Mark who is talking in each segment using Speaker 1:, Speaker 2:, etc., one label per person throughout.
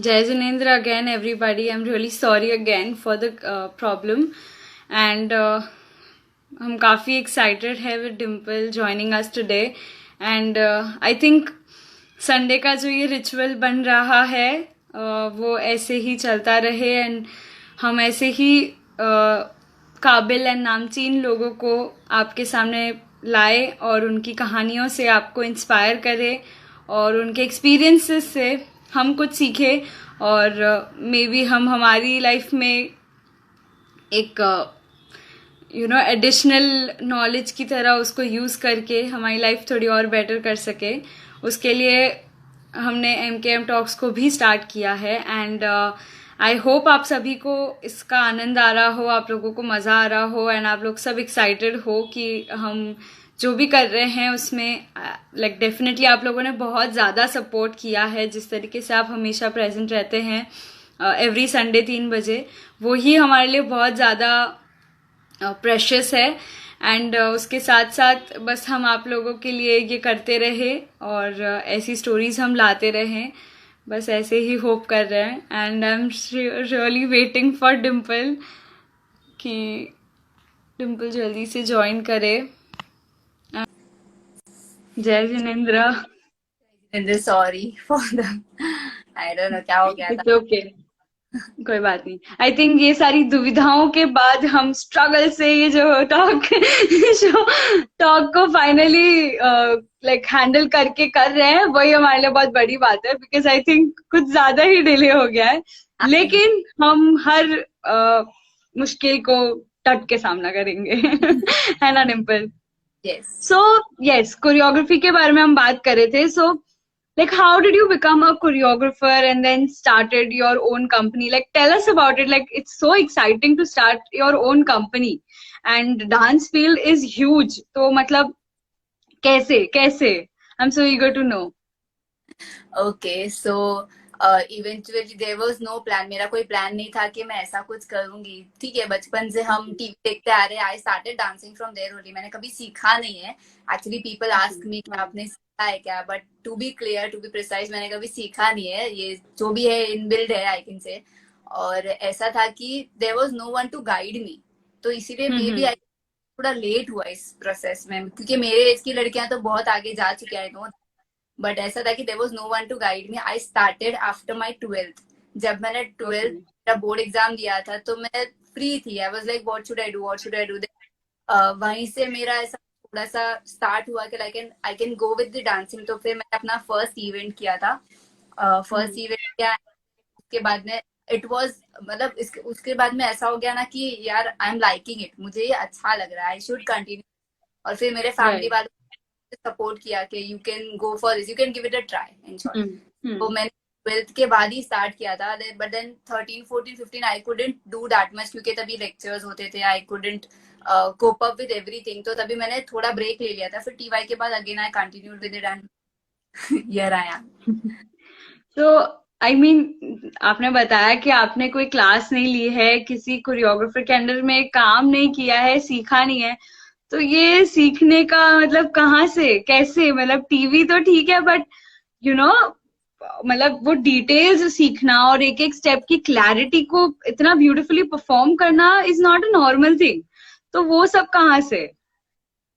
Speaker 1: Jai Jinendra again, everybody. I'm really sorry again for the problem. And हम काफ़ी excited है with Dimple joining us today. And I think Sunday का जो ये ritual बन रहा है वो ऐसे ही चलता रहे एंड हम ऐसे ही काबिल एंड नामचीन लोगों को आपके सामने लाए और उनकी कहानियों से आपको इंस्पायर करें और उनके एक्सपीरियंसेस से हम कुछ सीखें और मे बी हम हमारी लाइफ में एक एडिशनल नॉलेज की तरह उसको यूज़ करके हमारी लाइफ थोड़ी और बेटर कर सके। उसके लिए हमने MKM टॉक्स को भी स्टार्ट किया है एंड आई होप आप सभी को इसका आनंद आ रहा हो, आप लोगों को मज़ा आ रहा हो एंड आप लोग सब एक्साइटेड हो कि हम जो भी कर रहे हैं उसमें लाइक डेफिनेटली आप लोगों ने बहुत ज़्यादा सपोर्ट किया है। जिस तरीके से आप हमेशा प्रेजेंट रहते हैं एवरी संडे 3 बजे, वो ही हमारे लिए बहुत ज़्यादा प्रेशियस है एंड उसके साथ साथ बस हम आप लोगों के लिए ये करते रहे और ऐसी स्टोरीज हम लाते रहें, बस ऐसे ही होप कर रहे हैं and I am really waiting for Dimple कि डिम्पल जल्दी से ज्वाइन करे। जय Jinendra.
Speaker 2: Sorry for the I don't know क्या हो गया था।
Speaker 1: इट्स ओके, कोई बात नहीं। आई थिंक ये सारी दुविधाओं के बाद हम स्ट्रगल से ये जो टॉक को फाइनली लाइक हैंडल करके कर रहे हैं, वही हमारे लिए बहुत बड़ी बात है बिकॉज आई थिंक कुछ ज्यादा ही डिले हो गया है, लेकिन हम हर मुश्किल को डट के सामना करेंगे है ना Dimple?
Speaker 2: Yes
Speaker 1: so yes, choreography के बारे में हम बात कर रहे थे। सो like how did you become a choreographer and then started your own company? Like tell us about it. Like it's so exciting to start your own company and dance field is huge, तो मतलब कैसे कैसे? I'm so eager to know.
Speaker 2: Okay so eventually there was no plan. मेरा कोई plan नहीं था कि मैं ऐसा कुछ करूंगी। ठीक है, बचपन से हम टीवी देखते आ रहे हैं। I started dancing from there only. मैंने कभी सीखा नहीं है। एक्चुअली पीपल आस्क मी कि आपने सीखा है क्या, but to be clear, to be precise, मैंने कभी सीखा नहीं है। ये जो भी है इनबिल्ड है, आई कैन से। और ऐसा था कि there was no one to guide me, तो इसीलिए मे बी थोड़ा लेट हुआ इस प्रोसेस में, क्योंकि मेरे एज की लड़कियां तो बहुत आगे जा चुकी है, नो। बट ऐसा था कि there was no one to guide me. I started after my 12th। जब मैंने 12th का बोर्ड एग्जाम दिया था तो मैं फ्री थी। आई was like what should I do, what should I do. वहीं से मेरा ऐसा थोड़ा सा स्टार्ट हुआ कि I can go with the dancing. तो फिर मैंने अपना फर्स्ट इवेंट किया था। फर्स्ट इवेंट किया, उसके बाद में इट वाज मतलब उसके बाद में ऐसा हो गया ना कि यार आई एम लाइकिंग इट, मुझे ये अच्छा लग रहा है, आई शुड कंटिन्यू। और फिर मेरे फैमिली
Speaker 1: Right.
Speaker 2: वालों सपोर्ट किया कि you can go for this, you can give it a try, in short. तो मैंने 12th के बाद ही स्टार्ट किया था। But then 13 14 15 I couldn't do that much, क्योंकि तभी लेक्चर्स होते थे। I couldn't cope up with everything, तो तभी मैंने थोड़ा ब्रेक ले लिया था। फिर TY के बाद again I continued with it and here I am.
Speaker 1: तो आई मीन आपने बताया कि आपने कोई क्लास नहीं ली है, किसी कोरियोग्राफर के अंडर में काम नहीं किया है, सीखा नहीं है, तो ये सीखने का मतलब कहाँ से कैसे? मतलब टीवी तो ठीक है बट यू नो मतलब वो डिटेल्स सीखना और एक एक स्टेप की क्लैरिटी को इतना ब्यूटीफुली परफॉर्म करना is not a normal thing, तो वो सब कहाँ से?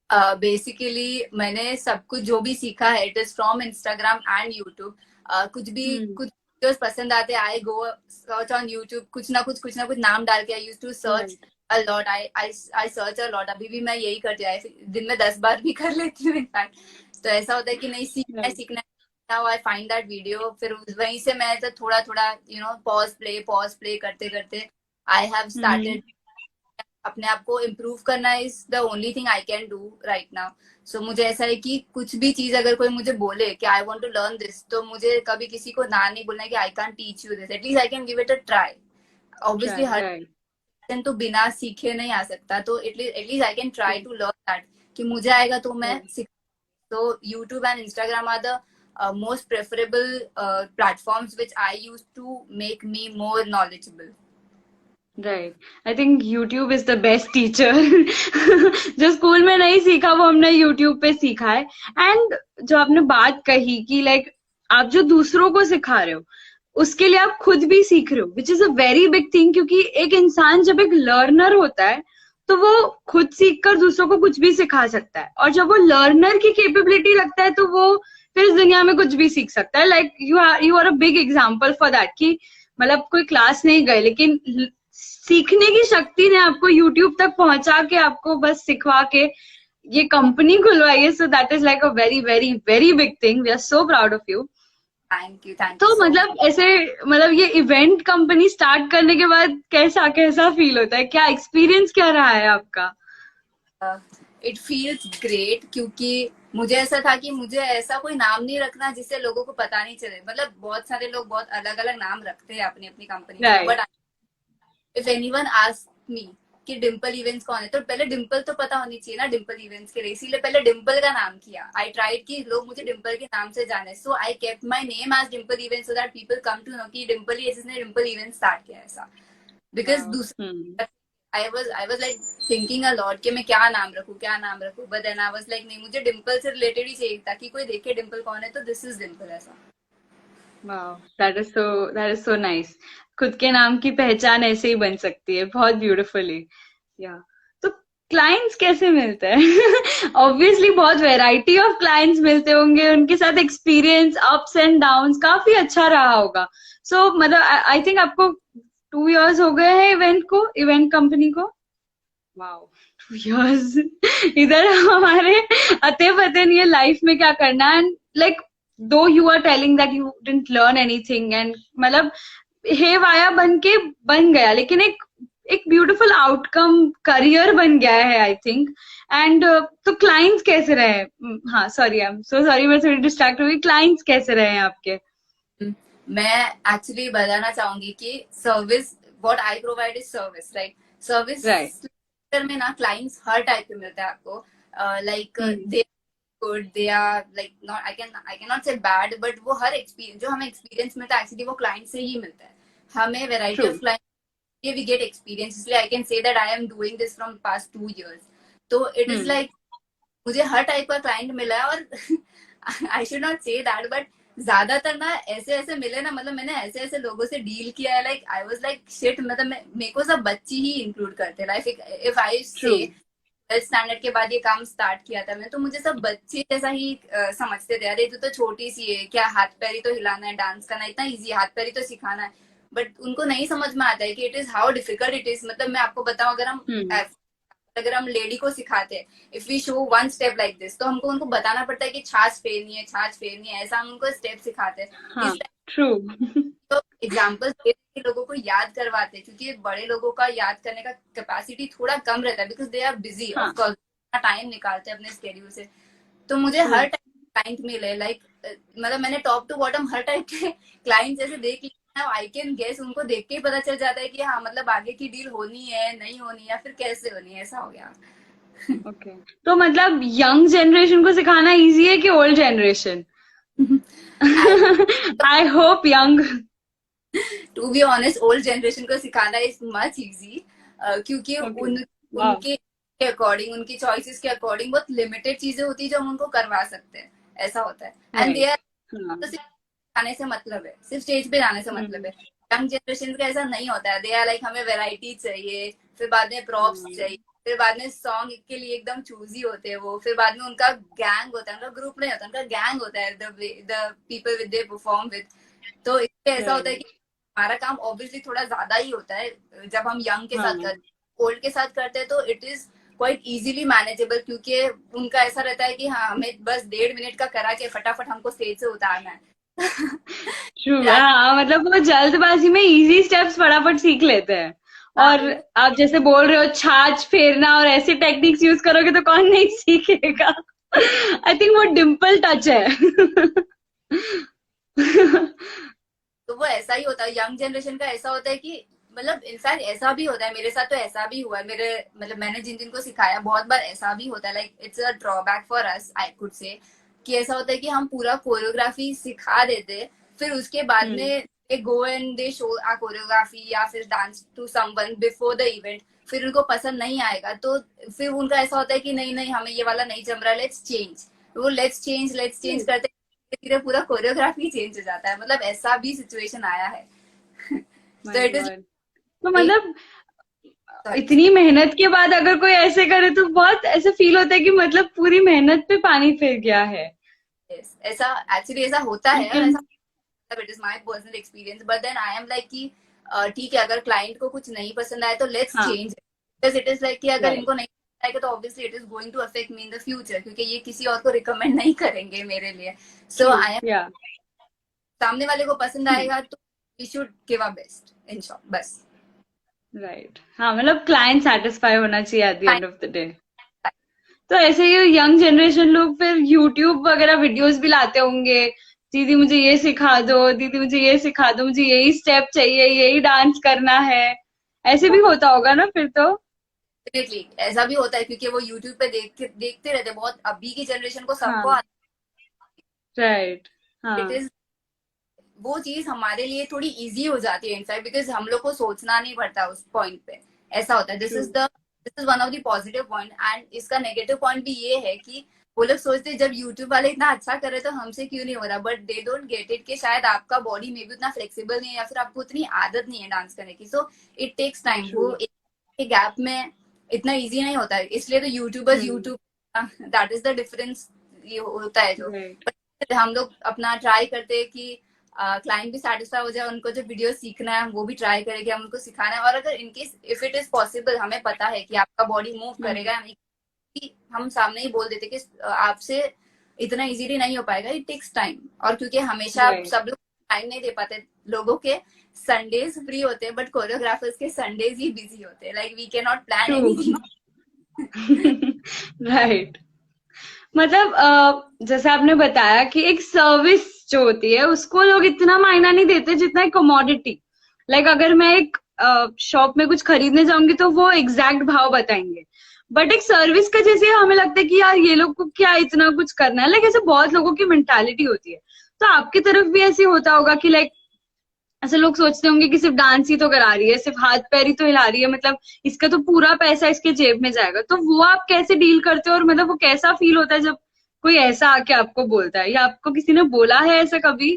Speaker 2: बेसिकली मैंने सब कुछ जो भी सीखा है, it is from Instagram and YouTube. कुछ वीडियोस पसंद आते, I go search on YouTube, कुछ ना कुछ नाम डाल के। I use to search a lot, I search a lot. अभी भी मैं यही करती हूँ, दिन में 10 बार भी कर लेती हूँ इनफैक्ट। तो ऐसा होता है कि नहीं, सीखना है। Now I find that video, फिर वहीं से मैं तो थोड़ा थोड़ा पॉज प्ले करते करते आई हैव स्टार्टेड। अपने आप को इम्प्रूव करना is the only thing I can do right now. So मुझे ऐसा है कि कुछ भी चीज अगर कोई मुझे बोले कि I want to learn this, तो मुझे कभी किसी को ना नहीं बोलना है कि I can teach you this, at least I can give it a try. Obviously हर
Speaker 1: राइट।
Speaker 2: person तो बिना सीखे नहीं आ सकता, तो at least I can try to learn that, कि मुझे आएगा तो मैं सीख। तो YouTube and Instagram are the most preferable platforms which I use to make me more knowledgeable.
Speaker 1: Right, I think YouTube is the best teacher जो school में नहीं सीखा वो हमने यूट्यूब पे सीखा है। एंड जो आपने बात कही कि लाइक आप जो दूसरों को सिखा रहे हो, उसके लिए आप खुद भी सीख रहे हो, विच is a very big thing, क्योंकि एक इंसान जब एक लर्नर होता है तो वो खुद सीख कर दूसरों को कुछ भी सिखा सकता है, और जब वो लर्नर की कैपेबिलिटी रखता है तो वो फिर इस दुनिया में कुछ भी सीख सकता है. Like you are a big example for that, कि मतलब कोई क्लास नहीं गए लेकिन सीखने की शक्ति ने आपको यूट्यूब तक पहुंचा के आपको बस सिखवा के ये कंपनी खुलवाई है. So that is like a very very very big thing. We are so proud of you.
Speaker 2: Thank
Speaker 1: तो
Speaker 2: यू सो मच.
Speaker 1: मतलब ऐसे, मतलब ये इवेंट कंपनी स्टार्ट करने के बाद कैसा कैसा फील होता है, क्या एक्सपीरियंस क्या रहा है आपका?
Speaker 2: इट फील्स ग्रेट, क्योंकि मुझे ऐसा था कि मुझे ऐसा कोई नाम नहीं रखना जिससे लोगों को पता नहीं चले. मतलब बहुत सारे लोग बहुत अलग अलग नाम रखते हैं अपनी अपनी कंपनी को,
Speaker 1: right.
Speaker 2: But if anyone ask me कि डिम्पल इवेंट्स कौन है, तो पहले डिम्पल तो पता होनी चाहिए ना डिम्पल इवेंट्स के लिए, इसीलिए पहले डिम्पल का नाम किया. आई ट्राइड कि लोग मुझे डिम्पल के नाम से जाने, so I kept my name as Dimple events so that people come to know कि डिम्पल ही है जिसने डिम्पल इवेंट्स स्टार्ट किया ऐसा. बिकॉज दूसरा I was like thinking a lot कि मैं क्या नाम रखूं क्या नाम रखूं, but then I was like नहीं, मुझे डिम्पल से रिलेटेड ही चाहिए ताकि कोई देखे डिम्पल कौन है तो दिस इज डिम्पल ऐसा.
Speaker 1: Wow, that is so nice. खुद के नाम की पहचान ऐसे ही बन सकती है, बहुत ब्यूटीफुली. या तो क्लाइंट्स कैसे मिलते हैं? ऑब्वियसली बहुत वैरायटी ऑफ क्लाइंट्स मिलते होंगे, उनके साथ एक्सपीरियंस अप्स एंड डाउन्स काफी अच्छा रहा होगा. सो मतलब आई थिंक आपको 2 years हो गए हैं इवेंट कंपनी को. Wow, 2 years. इधर हमारे अते पते नहीं है लाइफ में क्या करना. एंड लाइक दो you are telling that you didn't learn anything, and मतलब हे वाया बन गया, लेकिन एक एक ब्यूटीफुल आउटकम करियर बन गया है आई थिंक. एंड तो क्लाइंट्स कैसे रहे? हाँ, sorry, I am so sorry, मैं थोड़ी डिस्ट्रैक्ट हुई. क्लाइंट्स कैसे रहे हैं आपके?
Speaker 2: मैं एक्चुअली बताना चाहूंगी कि service what I provide is service, right. Service
Speaker 1: right.
Speaker 2: में ना क्लाइंट्स हर टाइप के मिलते हैं आपको. Like
Speaker 1: hmm.
Speaker 2: They good, they are like not, I can not say bad, but वो हर एक्सपीरियंस जो हमें एक्सपीरियंस मिलता है एक्चुअली वो क्लाइंट से ही मिलता है. हमें variety
Speaker 1: through.
Speaker 2: Of client we get experience, इसलिए I can say that I am doing this from past 2 years. तो इट इज
Speaker 1: हम्म.
Speaker 2: लाइक मुझे हर टाइप का क्लाइंट मिला है. और I should not say that, but ज्यादातर ना ऐसे ऐसे मिले ना, मतलब मैंने ऐसे ऐसे लोगों से डील किया है, like I was like shit, मतलब मेरे को सब बच्ची ही इंक्लूड करते. Like if I
Speaker 1: true.
Speaker 2: से स्टैंडर्ड के बाद ये काम स्टार्ट किया था मैं, तो मुझे सब बच्चे जैसा ही समझते थे. अरे तू तो छोटी सी है, क्या हाथ पैर ही तो हिलाना है, डांस करना इतना इजी है, हाथ पैर ही तो सिखाना है. बट उनको नहीं समझ में आता है कि it is how difficult it is. मतलब मैं आपको बताऊं, अगर हम लेडी को सिखाते हैं, if we show one step like this, तो हमको उनको बताना पड़ता है कि छाछ फेरनी है, छाछ फेरनी है, ऐसा हम उनको स्टेप सिखाते हैं.
Speaker 1: हाँ.
Speaker 2: इस
Speaker 1: ट्रू.
Speaker 2: तो एग्जाम्पल लोगों को याद करवाते हैं, क्योंकि बड़े लोगों का याद करने का कैपेसिटी थोड़ा कम रहता है, बिकॉज दे आर बिजी,
Speaker 1: हाँ.
Speaker 2: ऑफकोर्स टाइम निकालते हैं अपने स्केड्यूल से. तो मुझे
Speaker 1: ट्रू.
Speaker 2: हर टाइप क्लाइंट मिले, लाइक मतलब मैंने टॉप टू बॉटम हर टाइप के क्लाइंट जैसे देख लिया. आई कैन गेस, उनको देख के ही पता चल जाता है कि हाँ मतलब आगे की डील होनी है नहीं होनी, या फिर कैसे होनी है, ऐसा हो गया.
Speaker 1: ओके. तो मतलब यंग जनरेशन को सिखाना इजी है कि old generation?
Speaker 2: I
Speaker 1: I hope young.
Speaker 2: To be honest old generation को सिखाना इज मच इजी, क्योंकि
Speaker 1: ओके. वाह.
Speaker 2: उनके अकॉर्डिंग, उनकी चॉइसेस के अकॉर्डिंग बहुत लिमिटेड चीजें होती है जो हम उनको करवा सकते हैं, ऐसा होता है. And they
Speaker 1: right.
Speaker 2: आर
Speaker 1: हाँ.
Speaker 2: तो सिर्फ जाने से मतलब है, सिर्फ स्टेज पे जाने से मतलब है. यंग जनरेशन का ऐसा नहीं होता है. दे आर लाइक हमें वैरायटी चाहिए, फिर बाद में प्रॉप्स चाहिए, फिर बाद में सॉन्ग के लिए एकदम चूजी होते हैं वो, फिर बाद में उनका गैंग होता है, उनका ग्रुप नहीं होता, उनका गैंग होता है, the people with they perform with. तो इससे ऐसा होता है कि हमारा काम ऑब्वियसली थोड़ा ज्यादा ही होता है जब हम यंग के साथ करते हैं. ओल्ड के साथ करते हैं तो it is quite easily manageable, क्योंकि उनका ऐसा रहता है कि हाँ हमें बस 1.5 मिनट का करा के फटाफट हमको स्टेज से उतारना है.
Speaker 1: ट्रू. हाँ, मतलब वो जल्दबाजी में इजी स्टेप्स फटाफट सीख लेते हैं. और आप जैसे बोल रहे हो छाछ फेरना और ऐसे टेक्निक्स यूज करोगे तो कौन नहीं सीखेगा. आई थिंक वो डिम्पल टच है.
Speaker 2: तो वो ऐसा ही होता है. यंग जनरेशन का ऐसा होता है कि मतलब इनफैक्ट ऐसा भी होता है, मेरे साथ तो ऐसा भी हुआ है. मेरे मतलब मैंने जिन जिनको सिखाया बहुत बार ऐसा भी होता है, like it's a drawback for us I could say, कि ऐसा होता है कि हम पूरा कोरियोग्राफी सिखा देते, फिर उसके बाद में they go and they show a choreography या फिर dance to someone before the event, फिर उनको पसंद नहीं आएगा तो फिर उनका ऐसा होता है कि नहीं नहीं हमें ये वाला नहीं जम रहा, लेट्स चेंज. वो लेट्स चेंज करते धीरे पूरा कोरियोग्राफी चेंज हो जाता है, मतलब ऐसा भी सिचुएशन आया है। तो
Speaker 1: माय
Speaker 2: इट इज
Speaker 1: गॉड। तो मतलब
Speaker 2: सॉरी।
Speaker 1: इतनी मेहनत के बाद अगर कोई ऐसे करे तो बहुत ऐसे फील होता है कि मतलब पूरी मेहनत पे पानी फिर गया है।
Speaker 2: ऐसा एक्चुअली ऐसा होता है,
Speaker 1: लेकिन
Speaker 2: ऐसा it is my personal experience, but then I am like कि ठीक है, अगर क्लाइंट को कुछ नहीं पसंद आए तो लेट्स
Speaker 1: हाँ,
Speaker 2: change, because it is like कि अगर
Speaker 1: राइट,
Speaker 2: इनको नहीं आएगा तो obviously it is going to affect me in the future, क्योंकि ये किसी और को रिकमेंड नहीं करेंगे मेरे लिए। सो
Speaker 1: ट्रू,
Speaker 2: आई एम,
Speaker 1: या,
Speaker 2: सामने वाले को पसंद आएगा तो we should give our best in short, बस।
Speaker 1: राइट। हाँ, मतलब क्लाइंट सेटिस्फाई होना चाहिए at the
Speaker 2: Fine.
Speaker 1: End of the day. तो ऐसे ही यंग जनरेशन लोग फिर यूट्यूब वगैरह वीडियोस भी लाते होंगे, दीदी मुझे ये सिखा दो, दीदी मुझे ये सिखा दो, मुझे यही स्टेप चाहिए, यही डांस करना है। ऐसे भी होता होगा ना फिर तो।
Speaker 2: डेफिनेटली ऐसा भी होता है, क्योंकि वो यूट्यूब पे देखते रहते हैं बहुत, अभी की जनरेशन को सबको
Speaker 1: हाँ,
Speaker 2: आता
Speaker 1: राइट,
Speaker 2: है। इट
Speaker 1: हाँ,
Speaker 2: इज, वो चीज हमारे लिए थोड़ी इजी हो जाती है इनफैक्ट, बिकॉज हम लोग को सोचना नहीं पड़ता उस पॉइंट पे। ऐसा होता है,
Speaker 1: true,
Speaker 2: this is one of the positive point. And इसका नेगेटिव पॉइंट भी ये है कि वो लोग सोचते हैं जब यूट्यूब वाले इतना अच्छा कर रहे तो हमसे क्यों नहीं हो रहा, but they don't get it कि शायद आपका बॉडी में भी उतना फ्लेक्सिबल नहीं है, या फिर आपको उतनी आदत नहीं है डांस करने की। So it takes time,
Speaker 1: true,
Speaker 2: वो एक गैप में इतना इजी नहीं होता है, इसलिए तो YouTubers
Speaker 1: hmm,
Speaker 2: YouTube, that is the difference, ये होता है जो।
Speaker 1: राइट,
Speaker 2: But हम लोग अपना ट्राई करते हैं कि क्लाइंट भी सेटिस्फाई हो जाए, उनको जो वीडियो सीखना है वो भी ट्राई करें कि हम उनको सिखाना है। और अगर in case if it is possible, हमें पता है कि आपका बॉडी मूव
Speaker 1: हम्म,
Speaker 2: करेगा या नहीं, कि हम सामने ही बोल देते कि आपसे इतना इजीली नहीं हो पाएगा, इट टेक्स टाइम। और क्योंकि हमेशा
Speaker 1: राइट।
Speaker 2: सब लोग टाइम नहीं दे पाते, लोगों के संडेज फ्री होते हैं बट कोरियोग्राफर्स के संडेज ही बिजी होते हैं, like we can not plan
Speaker 1: true,
Speaker 2: anything.
Speaker 1: Right. मतलब जैसे आपने बताया कि एक सर्विस जो होती है उसको लोग इतना मायना नहीं देते जितना एक कमोडिटी। लाइक अगर मैं एक शॉप में कुछ खरीदने जाऊंगी तो वो एग्जैक्ट भाव बताएंगे, बट एक सर्विस का जैसे हमें लगता है कि यार ये लोग को क्या इतना कुछ करना है। लाइक ऐसे बहुत लोगों की मेंटालिटी होती है। तो आपकी तरफ भी ऐसे होता होगा कि लाइक ऐसे लोग सोचते होंगे कि सिर्फ डांस ही तो करा रही है, सिर्फ हाथ पैर ही तो हिला रही है, मतलब इसका तो पूरा पैसा इसके जेब में जाएगा। तो वो आप कैसे डील करते हो, और मतलब वो कैसा फील होता है जब कोई ऐसा आके आपको बोलता है, या आपको किसी ने बोला है ऐसा कभी?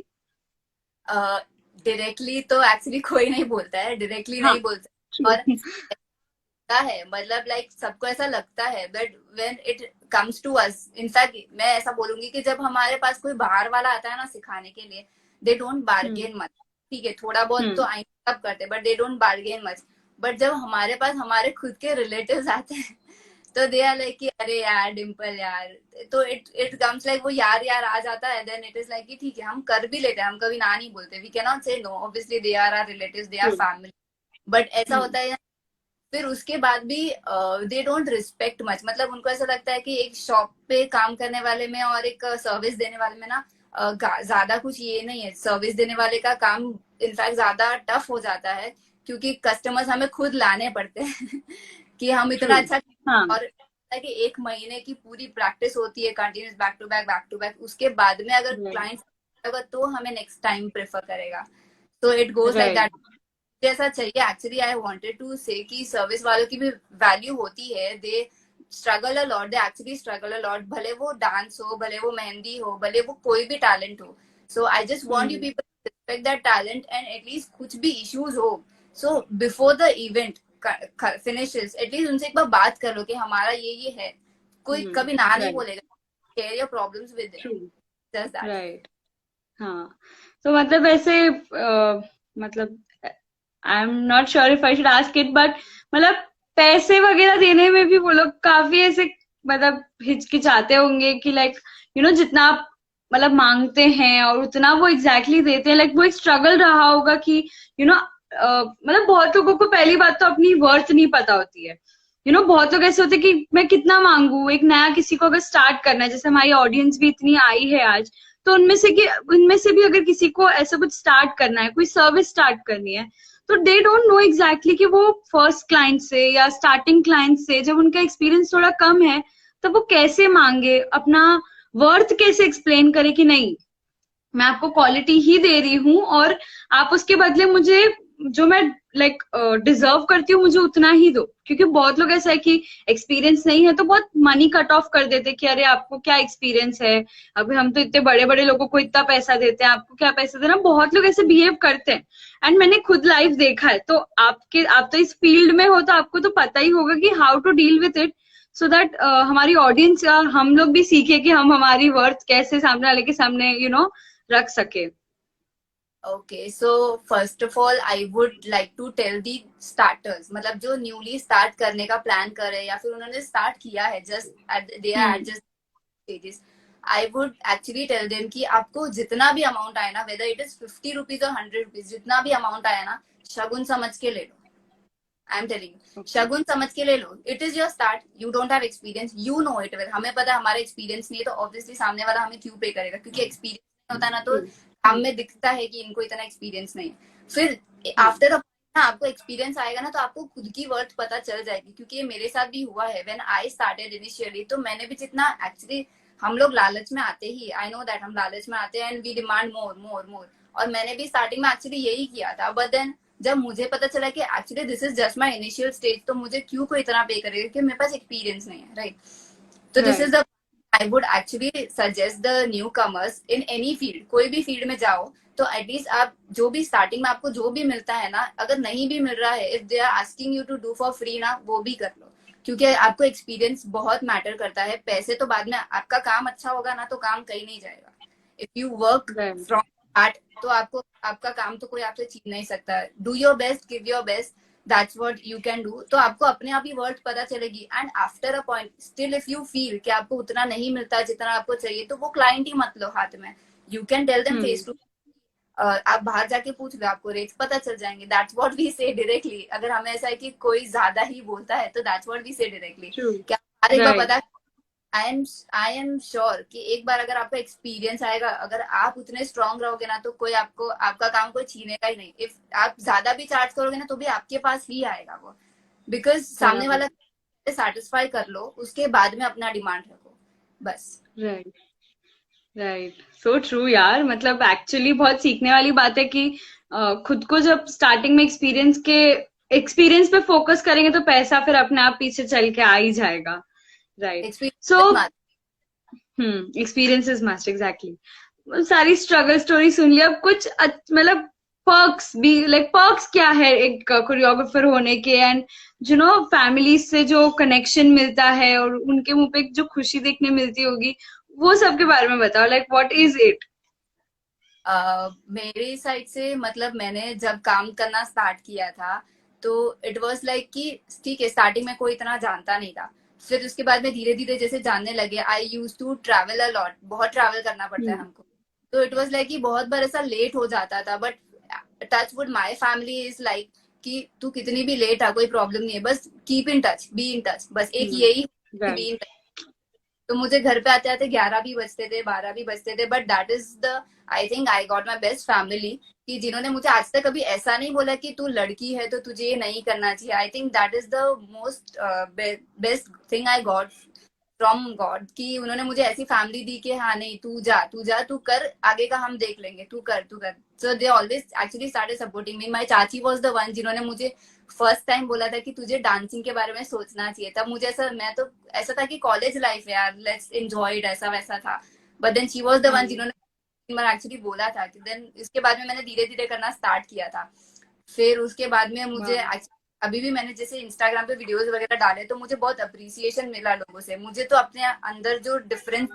Speaker 2: डायरेक्टली तो एक्चुअली कोई नहीं बोलता है, डायरेक्टली
Speaker 1: हाँ,
Speaker 2: नहीं बोलता। और
Speaker 1: ट्रू,
Speaker 2: है, मतलब लाइक सबको ऐसा लगता है, but when it comes to us, in fact मैं ऐसा बोलूंगी कि जब हमारे पास कोई बाहर वाला आता है ना सिखाने के लिए, they don't
Speaker 1: hmm,
Speaker 2: bargain much. ठीक है, थोड़ा बहुत तो
Speaker 1: हम्म,
Speaker 2: आई सब करते, but they don't bargain much. But जब हमारे पास हमारे खुद के रिलेटिव्स आते हैं तो दे आर लाइक कि अरे यार डिम्पल यार, तो इट कम्स लाइक वो यार यार आ जाता है, देन इट इज लाइक कि ठीक है हम कर भी लेते हैं, हम कभी ना नहीं बोलते, we can not say no, obviously they are our relatives, they are
Speaker 1: true,
Speaker 2: family. But ऐसा
Speaker 1: हम्म,
Speaker 2: होता है फिर उसके बाद भी दे डोंट रिस्पेक्ट मच, मतलब उनको ऐसा लगता है कि एक शॉप पे काम करने वाले में और एक सर्विस देने वाले में ना ज्यादा कुछ ये नहीं है। सर्विस देने वाले का काम इनफैक्ट ज्यादा टफ हो जाता है, क्योंकि कस्टमर्स हमें खुद लाने पड़ते हैं कि हम
Speaker 1: ट्रू,
Speaker 2: इतना अच्छा।
Speaker 1: हाँ,
Speaker 2: और कि एक महीने की पूरी प्रैक्टिस होती है कंटिन्यूस, बैक टू बैक, उसके बाद में अगर
Speaker 1: राइट,
Speaker 2: क्लाइंट होगा तो हमें नेक्स्ट टाइम प्रेफर करेगा। तो it goes like
Speaker 1: right,
Speaker 2: that, जैसा चाहिए। एक्चुअली आई वांटेड टू से कि सर्विस वालों की भी वैल्यू होती है, they struggle a lot, they actually struggle a lot, भले वो डांस हो, भले वो मेहंदी हो, भले वो कोई भी टैलेंट हो। So I just want you
Speaker 1: hmm,
Speaker 2: people respect that talent, and at least कुछ भी इश्यूज हो, so before the event finishes at least उनसे एक बार बात कर लो कि हमारा ये है, कोई कभी ना नहीं
Speaker 1: राइट,
Speaker 2: बोलेगा, share your problems with them,
Speaker 1: true,
Speaker 2: just that.
Speaker 1: Right, हाँ। तो मतलब ऐसे मतलब I am not sure if I should ask it, but मतलब पैसे वगैरह देने में भी वो लोग काफी ऐसे मतलब हिचकिचाते होंगे कि लाइक जितना आप मतलब मांगते हैं और उतना वो एग्जैक्टली देते हैं। लाइक वो एक स्ट्रगल रहा होगा कि मतलब बहुत लोगों को पहली बात तो अपनी वर्थ नहीं पता होती है। बहुत लोग ऐसे होते हैं कि मैं कितना मांगू, एक नया किसी को अगर स्टार्ट करना है, जैसे हमारी ऑडियंस भी इतनी आई है आज, तो उनमें से भी अगर किसी को ऐसा कुछ स्टार्ट करना है, कोई सर्विस स्टार्ट करनी है, तो दे डोंट नो एग्जैक्टली कि वो फर्स्ट क्लाइंट से या स्टार्टिंग क्लाइंट से जब उनका एक्सपीरियंस थोड़ा कम है, तब वो कैसे मांगे, अपना वर्थ कैसे एक्सप्लेन करे कि नहीं मैं आपको क्वालिटी ही दे रही हूँ और आप उसके बदले मुझे जो मैं लाइक डिजर्व करती हूँ मुझे उतना ही दो, क्योंकि बहुत लोग ऐसा है कि एक्सपीरियंस नहीं है तो बहुत मनी कट ऑफ कर देते कि अरे आपको क्या एक्सपीरियंस है, अभी हम तो इतने बड़े बड़े लोगों को इतना पैसा देते हैं, आपको क्या पैसा देना, बहुत लोग ऐसे बिहेव करते हैं। एंड मैंने खुद लाइव देखा है, तो आप तो इस फील्ड में हो तो आपको तो पता ही होगा कि how to deal with it, so that हमारी ऑडियंस या हम लोग भी सीखे कि हम हमारी वर्थ कैसे सामने वाले के सामने रख सके।
Speaker 2: Okay, so first of all I would like to tell the starters, मतलब जो न्यूली स्टार्ट करने का प्लान कर रहे हैं या फिर उन्होंने स्टार्ट किया है, just they are at just stages, I would actually tell them कि आपको जितना भी अमाउंट आए ना, वेदर इट इज 50 रुपीज और 100 रुपीज, जितना भी अमाउंट आया ना, शगुन समझ के ले लो। आई एम टेलिंग, शगुन समझ के ले लो। It is your start, you don't have experience, you know it well. हमें पता है हमारा एक्सपीरियंस नहीं है, तो ऑब्वियसली सामने वाला हमें क्यों पे करेगा, क्योंकि एक्सपीरियंस नहीं होता ना, तो काम में दिखता है कि इनको इतना एक्सपीरियंस नहीं है। फिर आफ्टर आपको एक्सपीरियंस आएगा ना, तो आपको खुद की वर्थ पता चल जाएगी, क्योंकि ये मेरे साथ भी हुआ है। व्हेन आई स्टार्टेड इनिशियली, तो मैंने भी जितना एक्चुअली, हम लोग लालच में आते ही, आई नो दैट हम लालच में आते हैं एंड वी डिमांड मोर मोर मोर, और मैंने भी स्टार्टिंग में एक्चुअली यही किया था। बट देन जब मुझे पता चला कि actually this is just my initial stage, तो मुझे क्यों कोई इतना पे करेगा, क्योंकि मेरे पास एक्सपीरियंस नहीं है, राइट? तो this is the, I would actually suggest the new commerce in any field, कोई भी फील्ड में जाओ तो एटलीस्ट आप जो भी स्टार्टिंग में आपको जो भी मिलता है ना, अगर नहीं भी मिल रहा है, if they are asking you to do for free ना, वो भी कर लो, क्योंकि आपको एक्सपीरियंस बहुत मैटर करता है। पैसे तो बाद में, आपका काम अच्छा होगा ना तो काम कहीं नहीं जाएगा। If you work from heart, तो आपको आपका काम तो कोई आपसे छीन नहीं सकता। Do your best, give your best, that's what you can do. तो आपको अपने आप ही वर्थ पता चलेगी। And after a point still if you feel कि आपको उतना नहीं मिलता जितना आपको चाहिए, तो वो क्लाइंट ही मत लो हाथ में, you can tell them face to, आप बाहर जाके पूछ लो, आपको रेट्स पता चल जाएंगे। दैट्स व्हाट वी से डायरेक्टली। अगर हमें ऐसा है कि कोई ज्यादा ही बोलता है, तो दैट्स व्हाट वी से डायरेक्टली, क्या हर एक बार पता, आई एम श्योर कि एक बार अगर आपका एक्सपीरियंस आएगा, अगर आप उतने स्ट्रांग रहोगे ना, तो कोई आपको, आपका काम कोई छीनेगा ही नहीं। इफ आप ज्यादा भी चार्ज करोगे ना, तो भी आपके पास ही आएगा वो, बिकॉज सामने वाला सेटिस्फाई कर लो, उसके बाद में अपना डिमांड रखो, बस।
Speaker 1: राइट, राइट, सो ट्रू यार। मतलब एक्चुअली बहुत सीखने वाली बात है कि खुद को जब स्टार्टिंग में एक्सपीरियंस पे फोकस करेंगे तो पैसा फिर अपने आप पीछे चल के आ ही जाएगा। Right, so
Speaker 2: experience,
Speaker 1: experience is must, exactly. सारी स्ट्रगल स्टोरी सुन ली, अब कुछ मतलब पर्क्स भी, लाइक पर्क्स क्या है एक कोरियोग्राफर होने के, एंड फैमिली से जो कनेक्शन मिलता है और उनके मुंह पे जो खुशी देखने मिलती होगी, वो सब के बारे में बताओ, लाइक व्हाट इज इट?
Speaker 2: मेरी साइड से, मतलब मैंने जब काम करना स्टार्ट किया था, तो इट वाज लाइक कि ठीक है, स्टार्टिंग में कोई इतना जानता नहीं था। फिर उसके बाद में धीरे धीरे जैसे जानने लगे, I use to travel a lot, बहुत ट्रैवल करना पड़ता है हमको। तो इट वाज लाइक कि बहुत बार ऐसा लेट हो जाता था, but touch wood my family is like कि तू कितनी भी लेट आ, कोई प्रॉब्लम नहीं है, बस keep in touch, be in touch, बस एक यही, बी इन टच। तो मुझे घर पे आते आते 11 भी बजते थे, 12 भी बजते थे, but that is the, I think I got my best family, कि जिन्होंने मुझे आज तक कभी ऐसा नहीं बोला कि तू लड़की है तो तुझे ये नहीं करना चाहिए। आई think that is the most best thing I got from God, कि उन्होंने मुझे ऐसी फैमिली दी कि हाँ नहीं, तू जा तू कर, आगे का हम देख लेंगे, तू कर। So they always actually started supporting me. My चाची वॉज द वन जिन्होंने मुझे फर्स्ट टाइम बोला था कि तुझे डांसिंग के बारे में सोचना चाहिए। तब मुझे ऐसा, मैं तो ऐसा था कि कॉलेज लाइफ है यार, लेट्स एंजॉय इट, ऐसा वैसा था। But then she was the one जिन्होंने एक्चुअली बोला था कि, देन इसके बाद में मैंने धीरे धीरे करना स्टार्ट किया था। फिर उसके बाद में मुझे अभी भी मैंने जैसे इंस्टाग्राम पे वीडियोस वगैरह डाले, तो मुझे बहुत अप्रिसिएशन मिला लोगों से। मुझे तो अपने अंदर जो डिफरेंस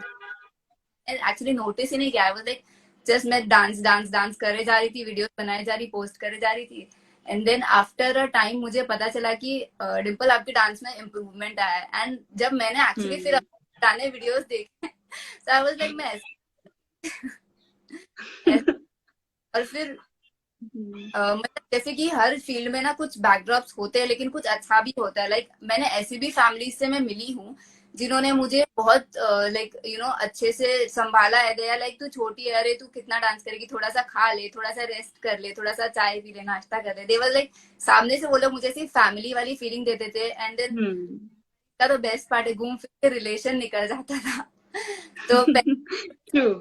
Speaker 2: एक्चुअली नोटिस ही नहीं किया। आई वाज लाइक जस्ट मैं डांस डांस डांस करे जा रही थी, वीडियोस बनाए जा रही, पोस्ट करे जा रही थी। And then after a time मुझे पता चला कि डिम्पल आपके डांस में इम्प्रूवमेंट आया है। एंड जब मैंने एक्चुअली फिर गाने वीडियोस देखे, तो आई वाज लाइक मैं और फिर मतलब जैसे कि हर फील्ड में ना कुछ बैकड्रॉप्स होते हैं, लेकिन कुछ अच्छा भी होता है। लाइक मैंने ऐसी भी फैमिली से मैं मिली हूँ जिन्होंने मुझे बहुत लाइक अच्छे से संभाला है। दया लाइक तू छोटी है, अरे तू कितना डांस करेगी, थोड़ा सा खा ले, थोड़ा सा रेस्ट कर ले, थोड़ा सा चाय पी ले, नाश्ता कर ले। देवर लाइक सामने से वो लोग मुझे सिर्फ फैमिली वाली फीलिंग देते थे। एंड देन का तो बेस्ट पार्ट है, घूम फिर के रिलेशन निकल जाता था। तो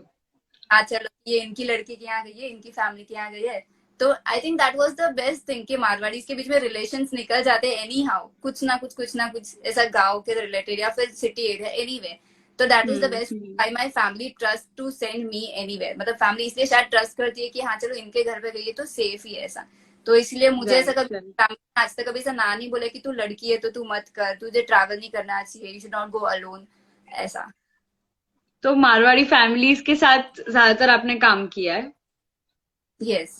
Speaker 2: हाँ चलो, ये इनकी लड़की के यहाँ गई है, इनकी फैमिली के यहाँ गई है, तो I think that was the best thing कि मारवाड़ीज के बीच में रिलेशंस निकल जाते एनी हाउ, कुछ ना कुछ ऐसा गांव के रिलेटेड या फिर सिटी एरिया एनीवे। तो that is the best by my family trust to send me anywhere. मतलब फैमिली इसलिए शायद ट्रस्ट करती है कि हाँ चलो इनके घर पे गई है तो सेफ ही है ऐसा। तो इसलिए मुझे ऐसा कभी फैमिली आज तक कभी ऐसा ना नहीं बोले कि तू लड़की है तो तू मत कर, तुझे ट्रैवल नहीं करना चाहिए, you should not go alone, ऐसा।
Speaker 1: तो मारवाड़ी फैमिलीज के साथ ज्यादातर आपने काम किया है?
Speaker 2: यस।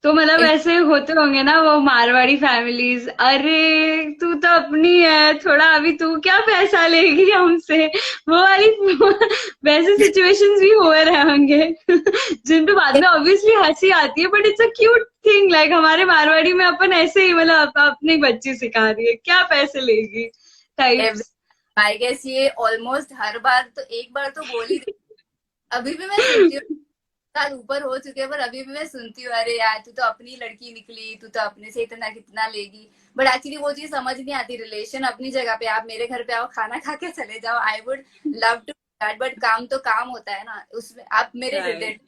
Speaker 1: तो मतलब ऐसे होते होंगे ना वो मारवाड़ी फैमिलीज, अरे तू तो अपनी है, थोड़ा अभी तू क्या पैसा लेगी हमसे, वो वाली वैसे सिचुएशंस भी हो रहे होंगे जिन पे बाद में ऑब्वियसली हंसी आती है, but it's a cute thing. Like हमारे मारवाड़ी में अपन ऐसे ही मतलब अपनी बच्ची सिखा रही है, क्या पैसे लेगी टाइप्स।
Speaker 2: आई गेस ये ऑलमोस्ट हर बार तो एक बार तो बोल ही अभी भी मैं सुनती हूँ, साल ऊपर हो चुके हैं पर अभी भी मैं सुनती हूँ अरे यार तू तो अपनी लड़की निकली, तू तो अपने से इतना कितना लेगी। बट एक्चुअली वो चीज समझ नहीं आती। रिलेशन अपनी जगह पे, आप मेरे घर पे आओ खाना खा के चले जाओ, I would love to that, but काम तो काम होता है ना, उसमें आप मेरे रिलेटिव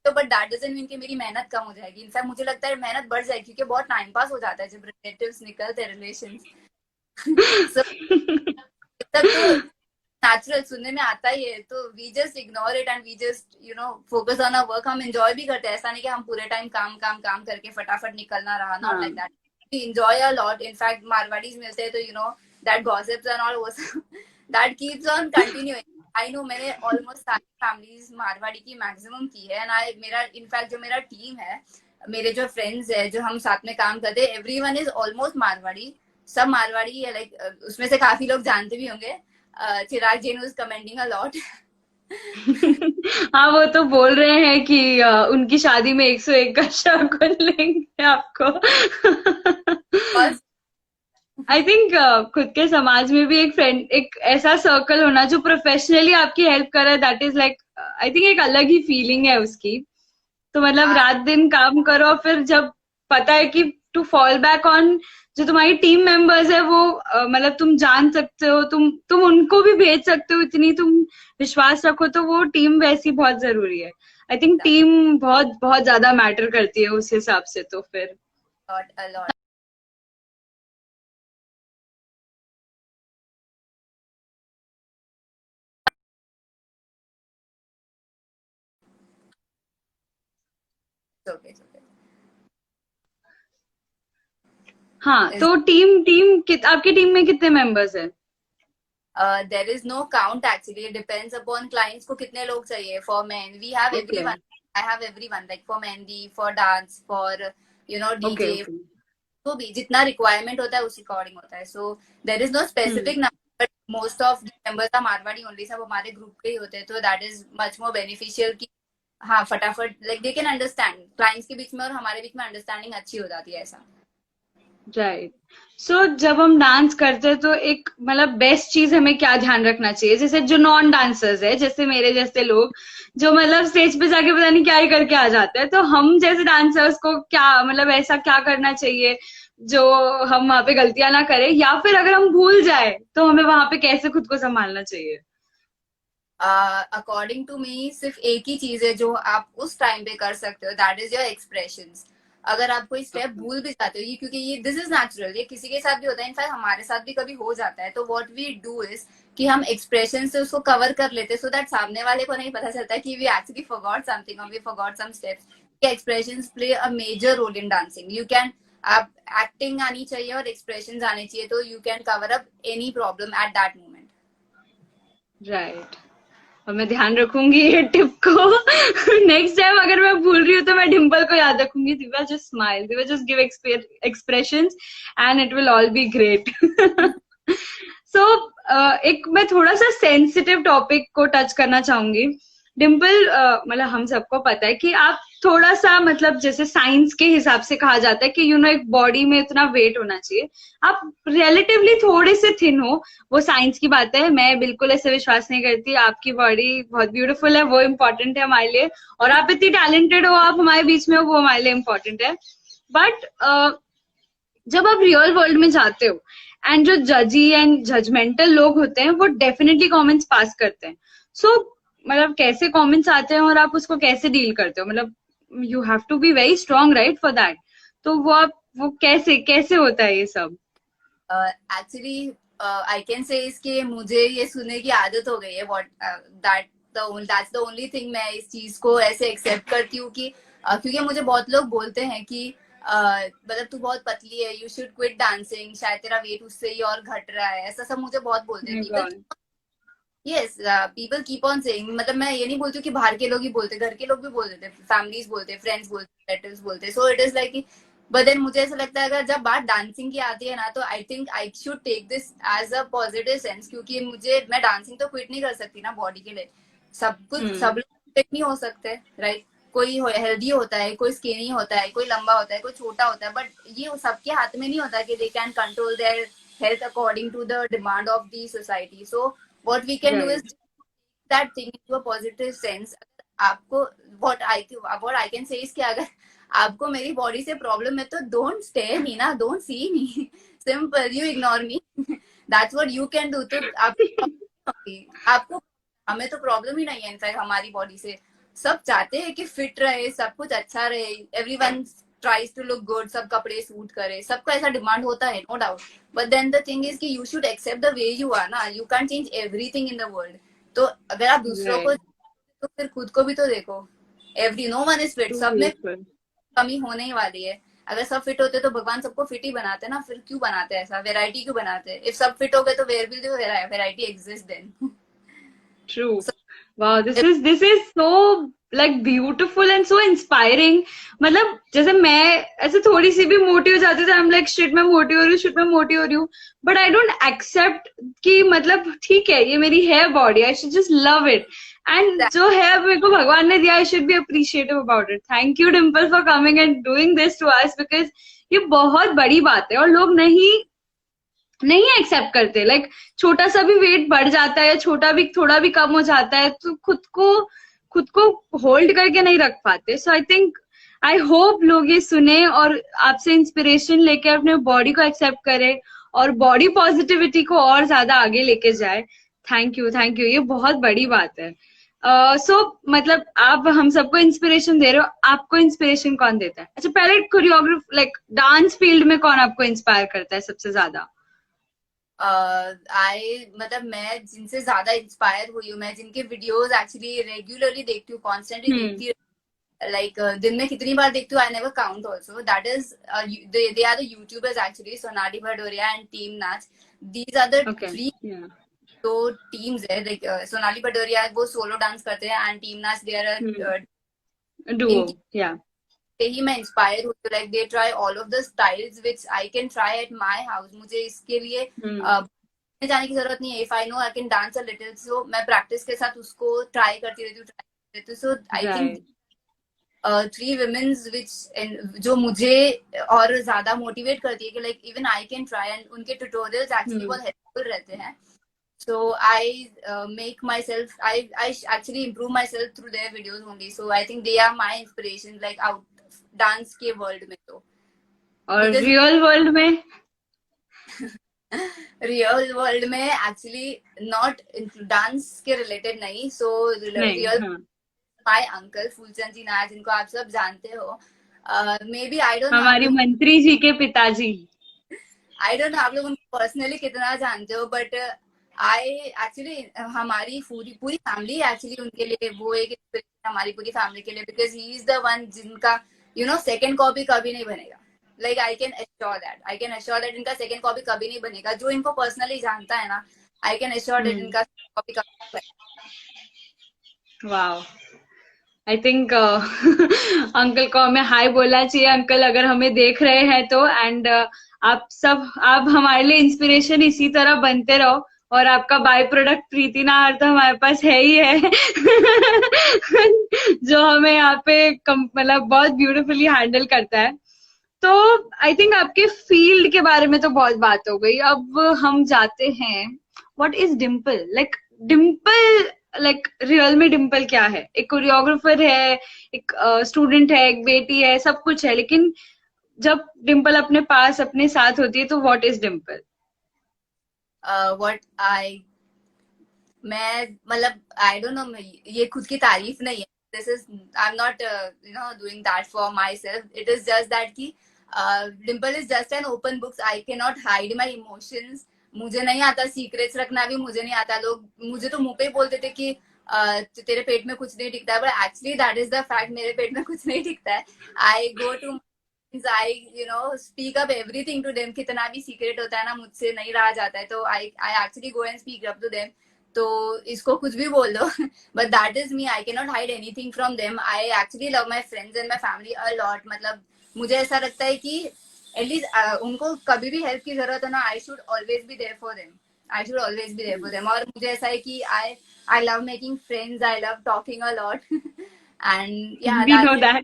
Speaker 2: तो, बट दैट डजंट मीन कि मेरी मेहनत कम हो जाएगी। इनफैक्ट मुझे लगता है मेहनत बढ़ जाएगी क्योंकि बहुत टाइम पास हो जाता है जब रिलेटिव्स निकलते हैं रिलेशन so, तब तो नेचुरल सुनने में आता ही है, तो we just ignore it and we just you know focus on our work. हम एंजॉय भी करते हैं, ऐसा नहीं कि हम पूरे टाइम काम काम काम करके फटाफट निकलना रहा, not like that. We enjoy a lot. In fact Marwaris मिलते हैं तो you know that gossips and all वो that keeps on continuing. I know मैंने ऑलमोस्ट सारी फैमिलीज मारवाड़ी की मैक्सिमम की है एंड आई मेरा इनफैक्ट जो मेरा टीम है, मेरे जो फ्रेंड्स है जो हम साथ में काम करते हैं, एवरीवन इज ऑलमोस्ट मारवाड़ी, सब मारवाड़ी है। लाइक उसमें से काफी लोग जानते भी होंगे, Chirag Jain was commenting a lot.
Speaker 1: हाँ वो तो बोल रहे हैं कि उनकी शादी में 101 का शगुन लेंगे आपको आई थिंक खुद के समाज में भी एक फ्रेंड, एक ऐसा सर्कल होना जो प्रोफेशनली आपकी हेल्प करे, that is like I think एक अलग ही फीलिंग है उसकी। तो मतलब रात दिन काम करो, फिर जब पता है कि टू फॉल बैक ऑन जो तुम्हारी टीम मेंबर्स है वो मतलब तुम जान सकते हो, तुम उनको भी भेज सकते हो, इतनी तुम विश्वास रखो, तो वो टीम वैसी बहुत जरूरी है। आई थिंक टीम बहुत बहुत ज्यादा मैटर करती है उस हिसाब से। तो फिर
Speaker 2: a lot. Okay, okay.
Speaker 1: हाँ तो आपकी टीम में कितने मेंबर्स हैं?
Speaker 2: There is no count actually. It depends upon clients को कितने लोग चाहिए. For men, we have everyone. I have everyone like for mehndi, for dance, for you know DJ. तो भी जितना requirement होता है उसी अकॉर्डिंग होता है. So there is no specific number. But most of the members are Marwari only. सब हमारे ग्रुप के ही होते हैं. तो that is much more beneficial कि हाँ फटाफट like they can understand. Clients के बीच में और हमारे बीच में understanding अच्छी हो जाती है ऐसा.
Speaker 1: राइट। सो जब हम डांस करते हैं तो एक मतलब बेस्ट चीज हमें क्या ध्यान रखना चाहिए? जैसे जो नॉन डांसर्स है, जैसे मेरे जैसे लोग जो मतलब स्टेज पे जाके पता नहीं क्या ही करके आ जाते हैं, तो हम जैसे डांसर्स को क्या मतलब ऐसा क्या करना चाहिए जो हम वहां पे गलतियां ना करें, या फिर अगर हम भूल जाए तो हमें वहां पे कैसे खुद को संभालना चाहिए?
Speaker 2: अकॉर्डिंग टू मी सिर्फ एक ही चीज है जो आप उस टाइम पे कर सकते हो, दैट इज योर एक्सप्रेशंस। अगर आप कोई स्टेप भूल भी जाते हो, ये क्योंकि ये दिस इज नेचुरल, ये किसी के साथ भी होता है, इनफैक्ट हमारे साथ भी कभी हो जाता है, तो व्हाट वी डू इज कि हम एक्सप्रेशन से उसको कवर कर लेते सो दैट सामने वाले को नहीं पता चलता कि वी एक्चुअली फॉरगॉट समथिंग और we forgot some steps. Expressions play a major role in dancing. You can आप एक्टिंग आनी चाहिए और एक्सप्रेशंस आने चाहिए, तो you can cover up any problem at that moment.
Speaker 1: Right. और मैं ध्यान रखूंगी ये टिप को नेक्स्ट टाइम अगर मैं भूल रही हूँ तो मैं डिम्पल को याद रखूंगी, Divya just smile, Divya just give expressions and it will all be great. So एक मैं थोड़ा सा सेंसिटिव टॉपिक को टच करना चाहूंगी। डिम्पल, मतलब हम सबको पता है कि आप थोड़ा सा मतलब जैसे साइंस के हिसाब से कहा जाता है कि यू नो एक बॉडी में इतना वेट होना चाहिए, आप रिलेटिवली थोड़े से थिन हो, वो साइंस की बात है, मैं बिल्कुल ऐसे विश्वास नहीं करती। आपकी बॉडी बहुत ब्यूटीफुल है, वो इम्पोर्टेंट है हमारे लिए, और आप इतनी टैलेंटेड हो, आप हमारे बीच में हो, वो हमारे लिए इम्पोर्टेंट है। बट जब आप रियल वर्ल्ड में जाते हो एंड जो जजी एंड जजमेंटल लोग होते हैं वो डेफिनेटली कमेंट्स पास करते हैं। सो मतलब कैसे कमेंट्स आते हैं और आप उसको कैसे डील करते हो? मतलब you have to be very strong right for that. तो वो कैसे कैसे होता है ये सब?
Speaker 2: एक्चुअली आई कैन से इसके मुझे ये सुनने की आदत हो गई है. What that that's the only thing. मैं इस चीज को ऐसे एक्सेप्ट करती हूँ कि क्योंकि मुझे बहुत लोग बोलते हैं कि मतलब तू बहुत पतली है, यू शुड क्विट डांसिंग, शायद तेरा वेट उससे ही और घट रहा है, ऐसा सब मुझे बहुत बोलते हैं
Speaker 1: My
Speaker 2: people.
Speaker 1: God.
Speaker 2: Yes, people keep on saying. मतलब मैं ये नहीं बोलती हूँ कि बाहर के लोग ही बोलते, घर के लोग भी बोल देते, फैमिलीज बोलते, फ्रेंड्स बोलते, रिलेटिव्स बोलते. So it is like, but then मुझे ऐसा लगता है अगर जब बात डांसिंग की आती है ना, तो I think I should take this as a positive sense, क्योंकि मैं डांसिंग तो क्विट नहीं कर सकती ना बॉडी के लिए. सब कुछ सब लोग फिट नहीं हो सकते, राइट? कोई हेल्दी होता है, कोई स्किनी होता है, कोई लंबा होता है, कोई छोटा होता है, बट ये सबके हाथ में नहीं होता कि they can control their health according to the demand of the society. So what we can do is
Speaker 1: Right.
Speaker 2: that thing into a positive sense. आपको what I can say is कि अगर आपको मेरी बॉडी से problem है तो don't stay मी ना, don't see me, simple, you ignore me. That's what you can do. तो आपको हमें तो प्रॉब्लम ही नहीं है इनफैक्ट हमारी बॉडी से. सब चाहते हैं कि फिट रहे, सब कुछ अच्छा रहे, everyone tries to look good, सब कपड़े सूट करे, सबका ऐसा डिमांड होता है, no doubt. But then the thing is कि you should accept the way you are ना, you can change everything in the world. तो अगर आप दूसरों को
Speaker 1: Right.
Speaker 2: तो फिर खुद को भी तो देखो. Every no one is fit,
Speaker 1: Too
Speaker 2: सब में
Speaker 1: beautiful.
Speaker 2: कमी होने ही वाली है. अगर सब फिट होते तो भगवान सबको फिट ही बनाते ना, फिर क्यों बनाते ऐसा, वेराइटी क्यों बनाते? इफ सब फिट हो गए तो where will variety exist then?
Speaker 1: True. Wow, this is so like beautiful and so inspiring. मतलब जैसे मैं ऐसे थोड़ी सी भी मोटी हो जाती थी, आई एम लाइक शिट मैं मोटी हो रही हूँ, शिट मैं मोटी हो रही हूँ. बट आई डोंट एक्सेप्ट कि मतलब ठीक है ये मेरी है body, I should just love it. And जो है अब मेरे को भगवान ने दिया, I should be appreciative about it. Thank you Dimple for coming and doing this to us, because ये बहुत बड़ी बात है और लोग नहीं नहीं एक्सेप्ट करते. लाइक छोटा सा भी वेट बढ़ जाता है, छोटा भी थोड़ा भी कम हो जाता है तो खुद को होल्ड करके नहीं रख पाते. सो आई थिंक आई होप लोग ये सुने और आपसे इंस्पिरेशन लेके अपने बॉडी को एक्सेप्ट करे और बॉडी पॉजिटिविटी को और ज्यादा आगे लेके जाए. थैंक यू, ये बहुत बड़ी बात है. सो मतलब आप हम सबको इंस्पिरेशन दे रहे हो. आपको इंस्पिरेशन कौन देता है? अच्छा पहले कोरियोग्राफ लाइक डांस फील्ड में कौन आपको इंस्पायर करता है सबसे ज्यादा?
Speaker 2: मतलब मैं जिनसे ज्यादा इंस्पायर हुई हूँ, मैं जिनके वीडियोस एक्चुअली रेगुलरली देखती हूँ, कॉन्स्टेंटली देखती हूँ, लाइक दिन में कितनी बार देखती हूँ, I never count also. That is they are the youtubers actually, Sonali Bhadoria and team Naach. These are the
Speaker 1: Okay.
Speaker 2: Three
Speaker 1: Yeah.
Speaker 2: तो टीम्स है. लाइक सोनाली भदौरिया वो सोलो डांस करते हैं एंड टीम नाच दे आर
Speaker 1: Duo. Yeah.
Speaker 2: से ही मैं इंस्पायर हुई. Like they try all of the styles which I can try at my house. मुझे इसके लिए जाने की जरूरत नहीं है. If I know I can dance a little, so मैं प्रैक्टिस के साथ उसको ट्राई करती रहती हूँ. So I think
Speaker 1: Right.
Speaker 2: Three womens which जो मुझे और ज्यादा मोटिवेट करती है कि like even I can try. And उनके ट्यूटोरियल्स एक्चुअली बहुत हेल्पफुल रहते हैं. So make myself, I actually improve myself through their videos only. So I think they are my inspiration, like out dance के world में तो.
Speaker 1: और
Speaker 2: Because
Speaker 1: real world में?
Speaker 2: real world में actually not dance के related नहीं. So
Speaker 1: नहीं.
Speaker 2: real
Speaker 1: हाँ.
Speaker 2: my uncle फूलचंद जी नायर, जिनको आप सब जानते हो. Maybe I don't know आप
Speaker 1: हमारी
Speaker 2: लोग
Speaker 1: मंत्री जी के पिताजी.
Speaker 2: आप लोग उनको पर्सनली कितना जानते हो, बट आई एक्चुअली हमारी पूरी पूरी फैमिली एक्चुअली उनके लिए वो एक inspiration हमारी पूरी फैमिली के लिए. Because he is the one जिनका सेकंड कॉपी कभी नहीं बनेगा. Like I can assure that इनका सेकंड कॉपी कभी नहीं बनेगा. जो इनको पर्सनली जानता है ना, आई कैन एश्योर दैट इनका कॉपी कभी.
Speaker 1: वाओ. आई थिंक अंकल को हमें हाय बोलना चाहिए. अंकल अगर हमें देख रहे हैं तो. एंड आप हमारे लिए इंस्पिरेशन इसी तरह बनते रहो. और आपका बाय प्रोडक्ट प्रीति नाहर तो हमारे पास है ही है जो हमें यहाँ पे मतलब बहुत ब्यूटीफुली हैंडल करता है. तो आई थिंक आपके फील्ड के बारे में तो बहुत बात हो गई. अब हम जाते हैं what is Dimple. Like real में डिम्पल क्या है? एक कोरियोग्राफर है, एक स्टूडेंट है, एक बेटी है, सब कुछ है. लेकिन जब डिम्पल अपने पास अपने साथ होती है तो व्हाट इज डिम्पल?
Speaker 2: व्हाट मैं मतलब आई डोंट नो, ये खुद की तारीफ नहीं है. this is, I'm not doing that for myself. It is just that कि Dimple is just an open book. I cannot hide my emotions. मुझे नहीं आता सीक्रेट्स रखना, भी मुझे नहीं आता. लोग मुझे तो मुंह पे ही बोल देते कि तेरे पेट में कुछ नहीं टिकता है, but actually that is the fact, मेरे पेट में कुछ नहीं टिकता है. I go to I speak up everything to them. कितना भी सीक्रेट होता है ना, मुझसे नहीं रहा जाता है, तो I actually go and speak up to them. तो इसको कुछ भी बोल दो, but that is me. I cannot hide anything from them. I actually love my friends and my family a lot. मतलब मुझे ऐसा लगता है कि एटलीस्ट उनको कभी भी हेल्प की जरूरत हो ना, I should always be there for them. I should always be there for them. और मुझे ऐसा है कि I love making friends. I love talking a lot. And yeah,
Speaker 1: We know that.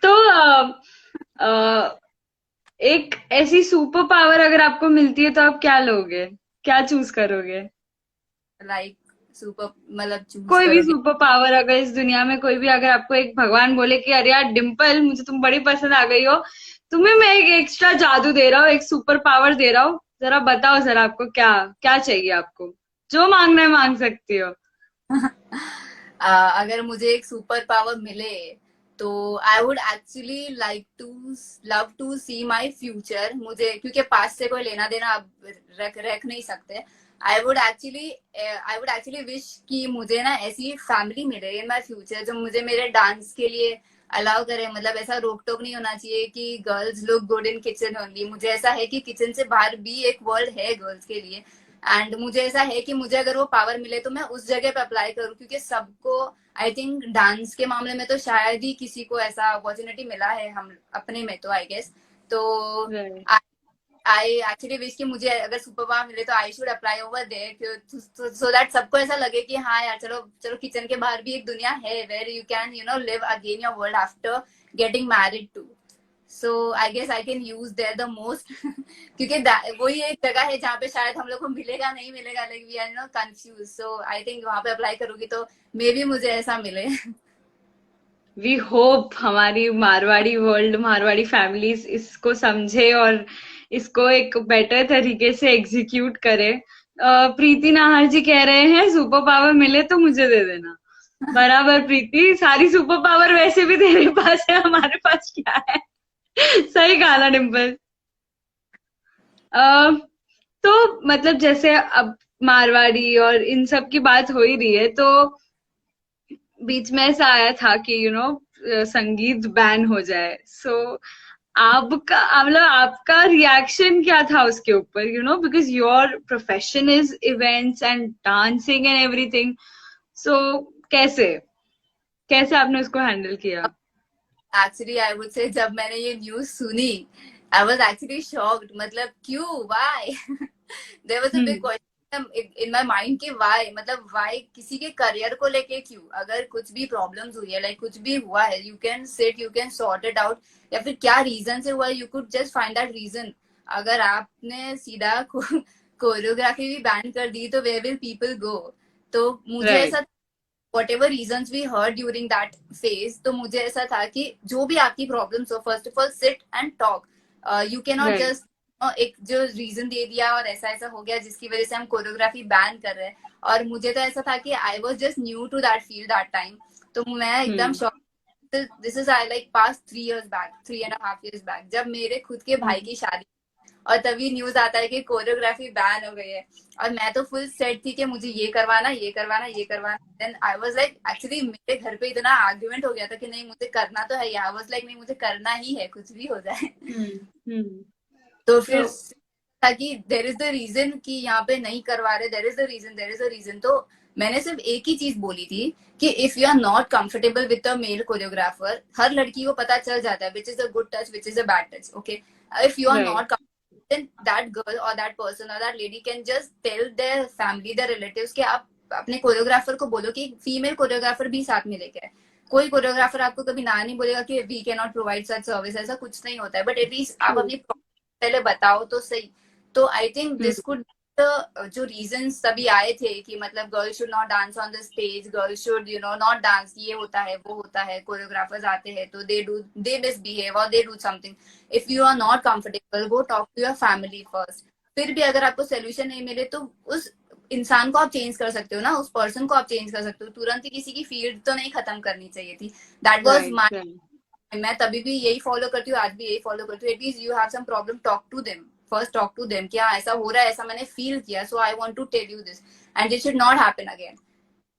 Speaker 1: तो एक ऐसी सुपर पावर अगर आपको मिलती है तो आप क्या लोगे, क्या चूज करोगे?
Speaker 2: लाइक सुपर मतलब चूज
Speaker 1: कोई भी
Speaker 2: करोगे?
Speaker 1: सुपर पावर, अगर इस दुनिया में कोई भी, अगर आपको एक भगवान बोले कि अरे यार डिम्पल मुझे तुम बड़ी पसंद आ गई हो, तुम्हें मैं एक एक्स्ट्रा जादू दे रहा हूँ, एक सुपर पावर दे रहा हूँ, जरा बताओ सर आपको क्या क्या चाहिए, आपको जो मांगना है मांग सकती हो.
Speaker 2: अगर मुझे एक सुपर पावर मिले तो I would actually like to love to see my future. मुझे क्योंकि पास्ट से कोई लेना देना अब रख नहीं सकते. आई वुड एक्चुअली विश कि मुझे ना ऐसी फैमिली मिले इन माई फ्यूचर जो मुझे मेरे डांस के लिए अलाउ करे. मतलब ऐसा रोक टोक नहीं होना चाहिए कि girls look good in kitchen only. मुझे ऐसा है कि किचन से बाहर भी एक वर्ल्ड है गर्ल्स के लिए. एंड मुझे ऐसा है कि मुझे अगर वो पावर मिले तो मैं उस जगह पे अप्लाई करूँ, क्योंकि सबको आई थिंक डांस के मामले में तो शायद ही किसी को ऐसा अपॉर्चुनिटी मिला है हम अपने में, तो आई गेस. तो आई एक्चुअली विश कि मुझे अगर सुपर पावर मिले तो I should apply over there, so that सबको ऐसा लगे कि हाँ यार चलो चलो किचन के बाहर भी एक दुनिया है where you can live again your world after getting married to. So I guess I can use there the most, क्योंकि वही एक जगह है जहाँ पे शायद हम लोग को मिलेगा नहीं मिलेगा, like we are confuse. So I think वहां पे अप्लाई करूंगी तो मे बी मुझे ऐसा मिले.
Speaker 1: वी होप हमारी मारवाड़ी वर्ल्ड, मारवाड़ी फैमिलीज इसको समझे और इसको एक बेटर तरीके से एग्जीक्यूट करे. प्रीति नाहर जी कह रहे हैं सुपर पावर मिले तो मुझे दे देना. बराबर प्रीति, सारी सुपर पावर वैसे भी तेरे पास है, हमारे पास क्या है. सही कहा ना डिम्पल. तो मतलब जैसे अब मारवाड़ी और इन सब की बात हो ही रही है, तो बीच में ऐसा आया था कि संगीत बैन हो जाए. सो आपका मतलब आपका रिएक्शन क्या था उसके ऊपर, because your profession is events and dancing and everything. So कैसे कैसे आपने उसको हैंडल किया?
Speaker 2: एक्चुअली आई वुड से जब मैंने ये न्यूज सुनी आई वाज एक्चुअली शॉक्ड. मतलब क्यों, why? There was a big question in my mind कि व्हाई, मतलब व्हाई किसी के करियर को लेके क्यों? अगर कुछ भी प्रॉब्लम्स हुई है, लाइक कुछ भी हुआ है, you can sit, you can sort it out. या फिर क्या रीजन से हुआ, you could just find that reason. अगर आपने सीधा कोरियोग्राफी भी बैन कर दी तो वेयर विल पीपल गो? तो मुझे ऐसा whatever reasons we heard during that phase, तो मुझे ऐसा था कि जो भी आपकी प्रॉब्लम्स हो, first of all sit and talk. You can not just एक जो रीजन दे दिया और ऐसा ऐसा हो गया जिसकी वजह से हम कोरियोग्राफी बैन कर रहे हैं. और मुझे तो ऐसा था कि I was just new to that field that time, तो मैं एकदम shock. This is I like past 3 years back, 3.5 years back, जब मेरे खुद के भाई की शादी और तभी न्यूज आता है कि कोरियोग्राफी बैन हो गई है. और मैं तो फुल सेट थी कि मुझे ये करवाना ये करवाना ये करवाना. Then I was like, actually मेरे घर पे इतना आर्ग्यूमेंट हो गया था कि नहीं मुझे करना तो है. आई वाज लाइक नहीं मुझे करना ही है कुछ भी हो जाए. तो फिर था कि देयर इज द रीजन कि यहाँ पे नहीं करवा रहे, there is the reason, there is the reason. तो मैंने सिर्फ एक ही चीज बोली थी कि if you are not comfortable with a male choreographer, हर लड़की को पता चल जाता है which is a good touch which is a bad touch. Okay, if you are not then that girl or that person or that lady can just tell their family, their relatives कि आप अपने choreographer को बोलो कि female choreographer भी साथ में लेके आए. कोई कोरियोग्राफर आपको कभी ना नहीं बोलेगा कि we can not provide such service, ऐसा कुछ नहीं होता है. बट एटलीस्ट आप अपनी पहले बताओ तो सही. तो आई थिंक दिस कुड जो रीजंस तभी आए थे कि मतलब girl should not dance on the stage, girl should not dance, ये होता है वो होता है. कोरियोग्राफर्स आते हैं तो दे मिसबिहेव और they do something. If you are not comfortable, go talk to your family first. फिर भी अगर आपको सोल्यूशन नहीं मिले तो उस इंसान को आप चेंज कर सकते हो ना, उस पर्सन को आप चेंज कर सकते हो, तुरंत ही किसी की फील्ड तो नहीं खत्म करनी चाहिए थी। That was
Speaker 1: right,
Speaker 2: my,
Speaker 1: right.
Speaker 2: मैं तभी भी यही फॉलो करती हूँ, आज भी यही फॉलो करती हूँ। At least you have some problem, talk to them first, talk to them, क्या ऐसा हो रहा है, ऐसा मैंने फील किया, so I want to tell you this and it should not happen again.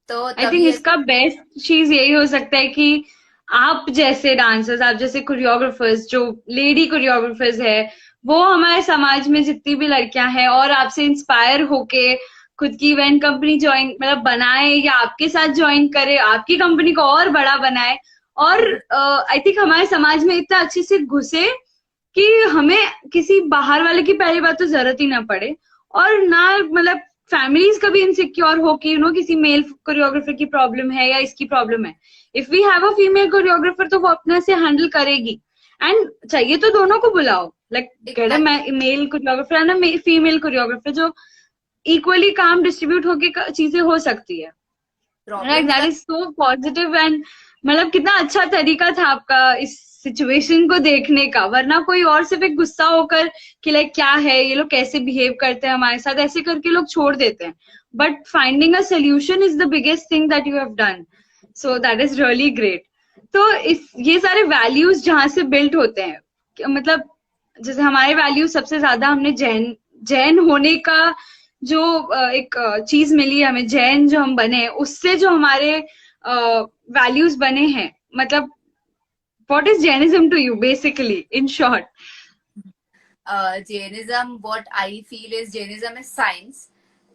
Speaker 2: तो
Speaker 1: आई थिंक
Speaker 2: तभी
Speaker 1: इसका बेस्ट चीज यही हो सकता है कि आप जैसे डांसर्स, आप जैसे कोरियोग्राफर्स, जो लेडी कोरियोग्राफर्स है, वो हमारे समाज में जितनी भी लड़कियां हैं और आपसे इंस्पायर होके खुद की इवेंट कंपनी ज्वाइन मतलब बनाए, या आपके साथ ज्वाइन करे, आपकी कंपनी को और बड़ा बनाए। और आई थिंक हमारे समाज में इतना अच्छे से घुसे कि हमें किसी बाहर वाले की पहली बात तो जरूरत ही ना पड़े, और ना मतलब फैमिलीज कभी इनसिक्योर हो कि किसी मेल कोरियोग्राफर की प्रॉब्लम है या इसकी प्रॉब्लम है। If we have a female choreographer तो वो अपने से हैंडल करेगी। एंड चाहिए तो दोनों को बुलाओ, like get a
Speaker 2: exactly
Speaker 1: male choreographer and a female choreographer, जो इक्वली काम डिस्ट्रीब्यूट होके चीजें हो सकती है। राइट,
Speaker 2: प्रॉब्लम्स
Speaker 1: दैट
Speaker 2: का।
Speaker 1: Is so positive. एंड मतलब कितना अच्छा तरीका था आपका इस सिचुएशन को देखने का, वरना कोई और सिर्फ एक गुस्सा होकर कि लाइक क्या है ये लोग, कैसे बिहेव करते हैं हमारे साथ, ऐसे करके लोग छोड़ देते हैं। But finding a solution is the biggest thing that you have done, so that is really great. तो इस ये सारे वैल्यूज जहां से बिल्ट होते हैं, मतलब जैसे हमारे वैल्यूज सबसे ज्यादा हमने जैन जैन होने का जो एक चीज मिली है हमें, जैन जो हम बने उससे जो हमारे वैल्यूज बने हैं, मतलब what is Jainism to you basically in short?
Speaker 2: Jainism, what I feel is Jainism is science,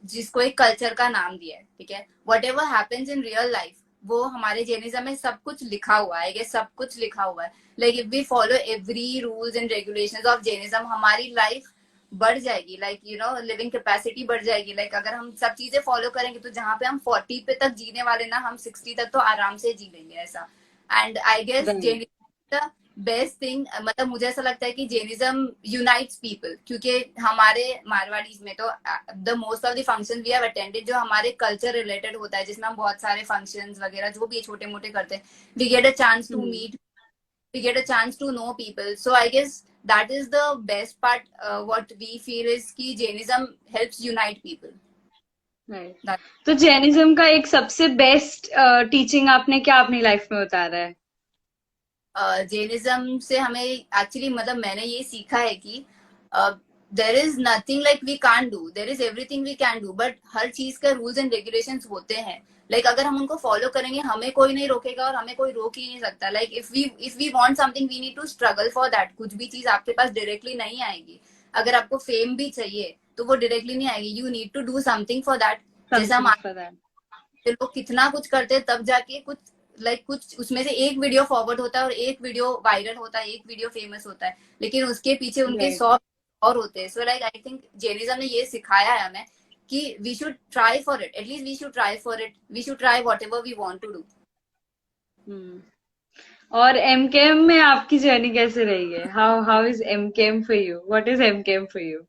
Speaker 2: जिसको एक कल्चर का नाम दिया है, ठीक है। Whatever happens in real life, वो हमारे जैनिज्म में सब कुछ लिखा हुआ है, ये सब कुछ लिखा हुआ है। Like if we follow every rules and regulations of Jainism, हमारी लाइफ बढ़ जाएगी, like you know living capacity बढ़ जाएगी। लाइक अगर हम सब चीजें फॉलो करेंगे तो जहाँ पे हम 40 पे तक जीने वाले ना, हम 60 तक तो आराम से जी लेंगे ऐसा। And I guess
Speaker 1: right,
Speaker 2: Jainism best thing, मतलब मुझे ऐसा लगता है कि जैनिज्म यूनाइट्स पीपल, क्योंकि हमारे मारवाड़ीज में तो the most of the function we have attended जो हमारे कल्चर रिलेटेड होता है, जिसमें हम बहुत सारे फंक्शंस वगैरह जो भी छोटे मोटे करते हैं, we get a chance to meet, we get a chance to know people. So I guess that is the best part. What we feel is ki Jainism helps unite people.
Speaker 1: Right.
Speaker 2: That
Speaker 1: तो Jainism का एक सबसे best teaching आपने क्या अपनी life में उतारा है?
Speaker 2: जैनिज्म से हमें एक्चुअली, मतलब मैंने ये सीखा है कि there is nothing like we can't do, there is everything we can do, but हर चीज का रूल्स एंड रेगुलेशन होते हैं। लाइक अगर हम उनको फॉलो करेंगे हमें कोई नहीं रोकेगा और हमें कोई रोक ही नहीं सकता। Like if we want something we need to struggle for that. कुछ भी चीज आपके पास डायरेक्टली नहीं आएगी। अगर आपको फेम भी चाहिए तो वो डायरेक्टली नहीं आएगी, you need to do something for that. जैसा हम
Speaker 1: समथिंग फॉर दैट।
Speaker 2: लोग कितना कुछ करते हैं तब जाके कुछ, लाइक कुछ उसमें से एक वीडियो फॉरवर्ड होता है और एक वीडियो वायरल होता है, एक वीडियो फेमस होता है, लेकिन उसके पीछे उनके
Speaker 1: राइट।
Speaker 2: 100 और होते हैं। So like I think Jainism ने ये सिखाया है हमें कि we should try for it, at least we should try for it, we should try whatever we want to do.
Speaker 1: और एमकेएम में आपकी जर्नी कैसे रही है? How how is MKM for you? What is MKM for you?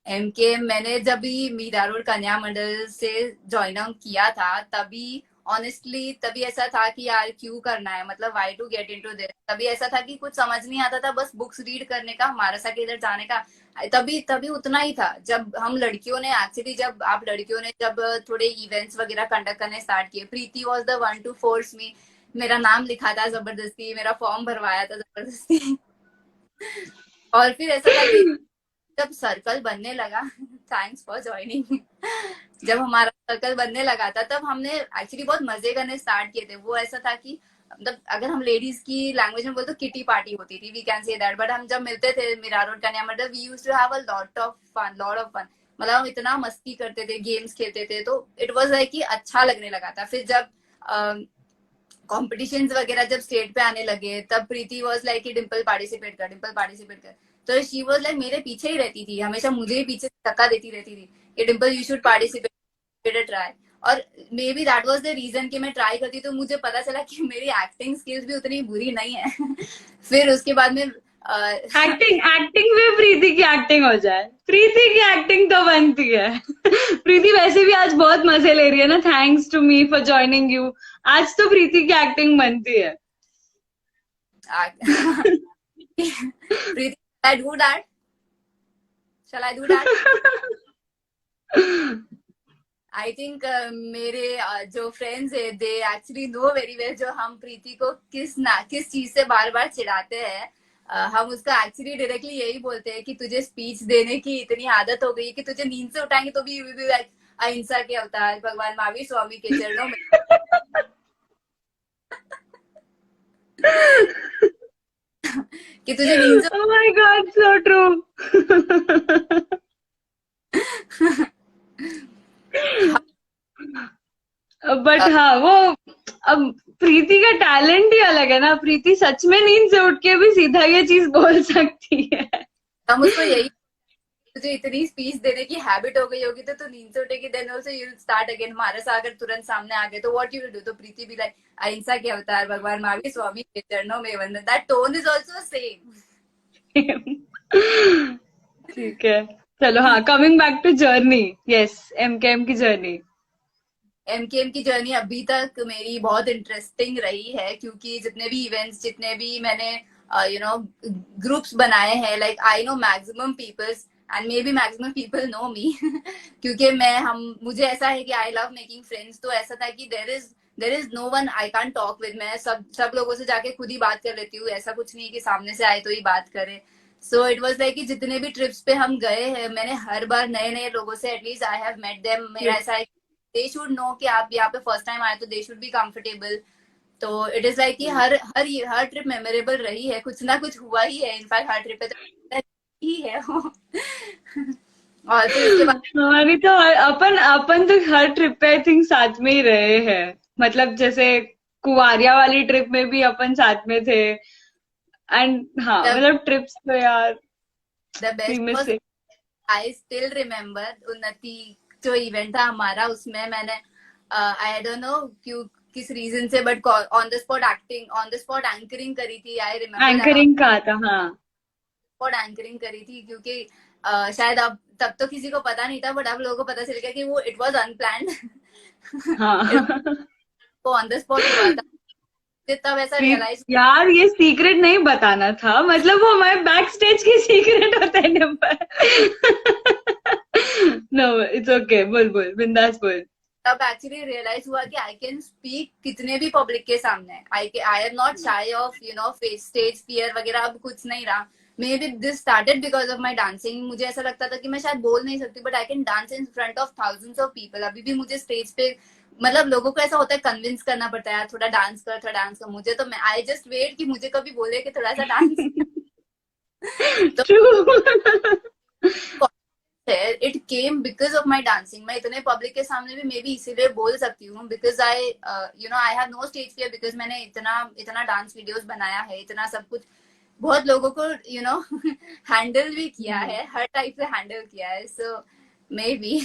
Speaker 2: MK मैंने जब भी Meera road Kanya मंडल से ज्वाइन आउट किया था, तभी ऑनेस्टली तभी ऐसा था कि यार क्यों करना है, मतलब why to get into this. तभी ऐसा था कि कुछ समझ नहीं आता था, बस बुक्स रीड करने का, मारसा के इधर जाने का, तभी तभी उतना ही था। जब हम लड़कियों ने एक्चुअली, जब आप लड़कियों ने जब थोड़े इवेंट्स वगैरह कंडक्ट करने स्टार्ट किए, Preeti was the one to force me. मेरा नाम लिखा था जबरदस्ती, मेरा फॉर्म भरवाया था जबरदस्ती। और फिर ऐसा था कि जब सर्कल बनने लगा, थैंक्स फॉर ज्वाइनिंग। जब हमारा सर्कल बनने लगा था तब हमने एक्चुअली बहुत मजे करने स्टार्ट किए थे। वो ऐसा था कि मतलब अगर हम लेडीज की लैंग्वेज में बोलते तो किटी पार्टी होती थी, we can say that. But हम जब मिलते थे Mira road Kanya Mandal, we used to have a lot of fun. मतलब हम इतना मस्ती करते थे, गेम्स खेलते थे, तो इट वाज लाइक कि अच्छा लगने लगा था। फिर जब कॉम्पिटिशन वगैरह जब स्टेट पे आने लगे, तब प्रीति वॉज लाइक कि डिम्पल पार्टिसिपेट कर, डिम्पल पार्टिसिपेट कर। तो शी वॉज लाइक मेरे पीछे ही रहती थी, हमेशा मुझे ही पीछे धक्का देती रहती थी कि Dimple you should participate, try. और maybe that was the reason कि मैं ट्राई करती, तो मुझे पता चला कि मेरी एक्टिंग स्किल्स भी उतनी बुरी नहीं है। फिर उसके बाद में
Speaker 1: एक्टिंग एक्टिंग में प्रीति की एक्टिंग हो जाए, प्रीति की एक्टिंग तो बनती है। प्रीति वैसे भी आज बहुत मजे ले रही है ना, thanks to me for joining you. आज तो प्रीति की एक्टिंग बनती है।
Speaker 2: Preeti, I do that, shall I do that? I think मेरे जो फ्रेंड्स है they actually know very well जो हम प्रीति को किस चीज से बार बार चिढ़ाते हैं। हम उसको एक्चुअली डायरेक्टली यही बोलते हैं कि तुझे स्पीच देने की इतनी आदत हो गई कि तुझे नींद से उठाएंगे तो भी लाइक अहिंसा के अवतार भगवान महावीर स्वामी के चरणों में कि तुझे नींद से
Speaker 1: Oh my God, so true. But हाँ, वो अब प्रीति का टैलेंट ही अलग है ना। प्रीति सच में नींद से उठ के भी सीधा ये चीज बोल सकती है।
Speaker 2: हम उसको यही, तुझे इतनी स्पीच देने की हैबिट हो गई होगी तो तू नींद से उठेगी, then also you will start again. हमारे साथ अगर तुरंत सामने आ गए तो व्हाट यू विल डू? तो प्रीति भी लाइक अहिंसा के अवतार भगवान महावीर स्वामी के चरणों में वंदन। That tone is also same.
Speaker 1: ठीक है, चलो हाँ, coming back to journey. Yes, MKM की जर्नी।
Speaker 2: एमकेएम की जर्नी अभी तक मेरी बहुत इंटरेस्टिंग रही है, क्योंकि जितने भी इवेंट्स, जितने भी मैंने ग्रुप्स बनाए हैं, like I know maximum peoples and maybe maximum people know me क्योंकि मुझे ऐसा है कि आई लव मेकिंग फ्रेंड्स। तो ऐसा था कि there is no one I can talk with. मैं सब लोगों से जाके खुद ही बात कर लेती हूँ। ऐसा कुछ नहीं कि सामने से आए तो ही बात करे। सो इट वॉज लाइक कि जितने भी ट्रिप्स पे हम गए हैं, मैंने हर बार नए नए लोगों से at least I have met them. मेरा ऐसा है, दे शुड नो कि आप यहाँ पे फर्स्ट टाइम आए तो दे शुड बी कंफर्टेबल। तो इट इज लाइक कि हर ट्रिप मेमोरेबल रही है। कुछ ना कुछ हुआ ही है इनफैक्ट हर ट्रिप पे, तो ही है वो और फिर उसके बाद
Speaker 1: हमारी तो अपन अपन तो हर ट्रिप पे आई थिंक साथ में ही रहे हैं। मतलब जैसे कुवारिया वाली ट्रिप में भी अपन साथ में थे। एंड हाँ, मतलब ट्रिप्स तो यार
Speaker 2: the
Speaker 1: we
Speaker 2: best
Speaker 1: miss
Speaker 2: was,
Speaker 1: it.
Speaker 2: I still remember Unnati जो इवेंट था हमारा, उसमें मैंने आई डोंट नो क्यों किस रीजन से, but on the spot anchoring करी थी। आई रिमेम्बर
Speaker 1: एंकरिंग का था, हाँ।
Speaker 2: स्पॉट एंकरिंग करी थी, क्योंकि शायद अब तब तो किसी को पता नहीं था, बट अब लोगों को पता चल गया कि वो इट वाज अनप्लान्ड
Speaker 1: हाँ।
Speaker 2: वो ऑन द स्पॉट हुआ था। फिर तब ऐसा रियलाइज
Speaker 1: यार, ये सीक्रेट नहीं बताना था। मतलब वो हमारे बैक स्टेज की सीक्रेट होता है नंबर। नो, इट्स ओके, बोल बोल, बिंदास बोल।
Speaker 2: तब एक्चुअली रियलाइज हुआ कि आई कैन स्पीक कितने भी पब्लिक के सामने। आई एम नॉट शाई ऑफ स्टेज फियर वगैरह, अब कुछ नहीं रहा। May be this started because of my dancing. मुझे ऐसा लगता था कि मैं शायद बोल नहीं सकती, but I can dance in front of thousands of people. अभी भी मुझे स्टेज पे, मतलब लोगों को ऐसा होता है कन्विंस करना पड़ता है, थोड़ा डांस कर, थोड़ा डांस कर। मुझे तो आई जस्ट वेट कि मुझे कभी बोले कि थोड़ा सा डांस तो
Speaker 1: true.
Speaker 2: It came because of my dancing. मैं इतने पब्लिक के सामने भी मे बी इसीलिए बोल सकती हूँ, because I have no stage fear, because मैंने इतना इतना डांस वीडियोस बनाया है, इतना सब कुछ बहुत लोगों को हैंडल भी किया है, हर टाइप से हैंडल किया है। So maybe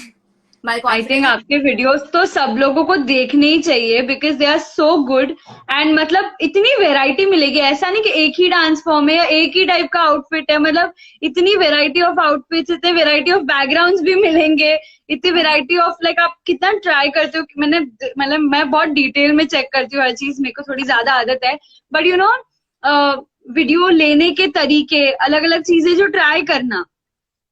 Speaker 2: my
Speaker 1: I think
Speaker 2: confidence.
Speaker 1: आपके वीडियोस तो सब लोगों को देखने ही चाहिए, because they are so good. And मतलब इतनी वेराइटी मिलेगी। ऐसा नहीं कि एक ही डांस फॉर्म है या एक ही टाइप का आउटफिट है। मतलब इतनी वेराइटी ऑफ आउटफिट्स, इतने वेराइटी ऑफ बैकग्राउंड्स भी मिलेंगे, इतनी वेराइटी ऑफ लाइक आप कितना ट्राई करते हो। मैंने मतलब मैं बहुत डिटेल में चेक करती हूँ हर चीज। मेरे को थोड़ी ज्यादा आदत है, बट वीडियो लेने के तरीके, अलग अलग चीजें जो ट्राई करना,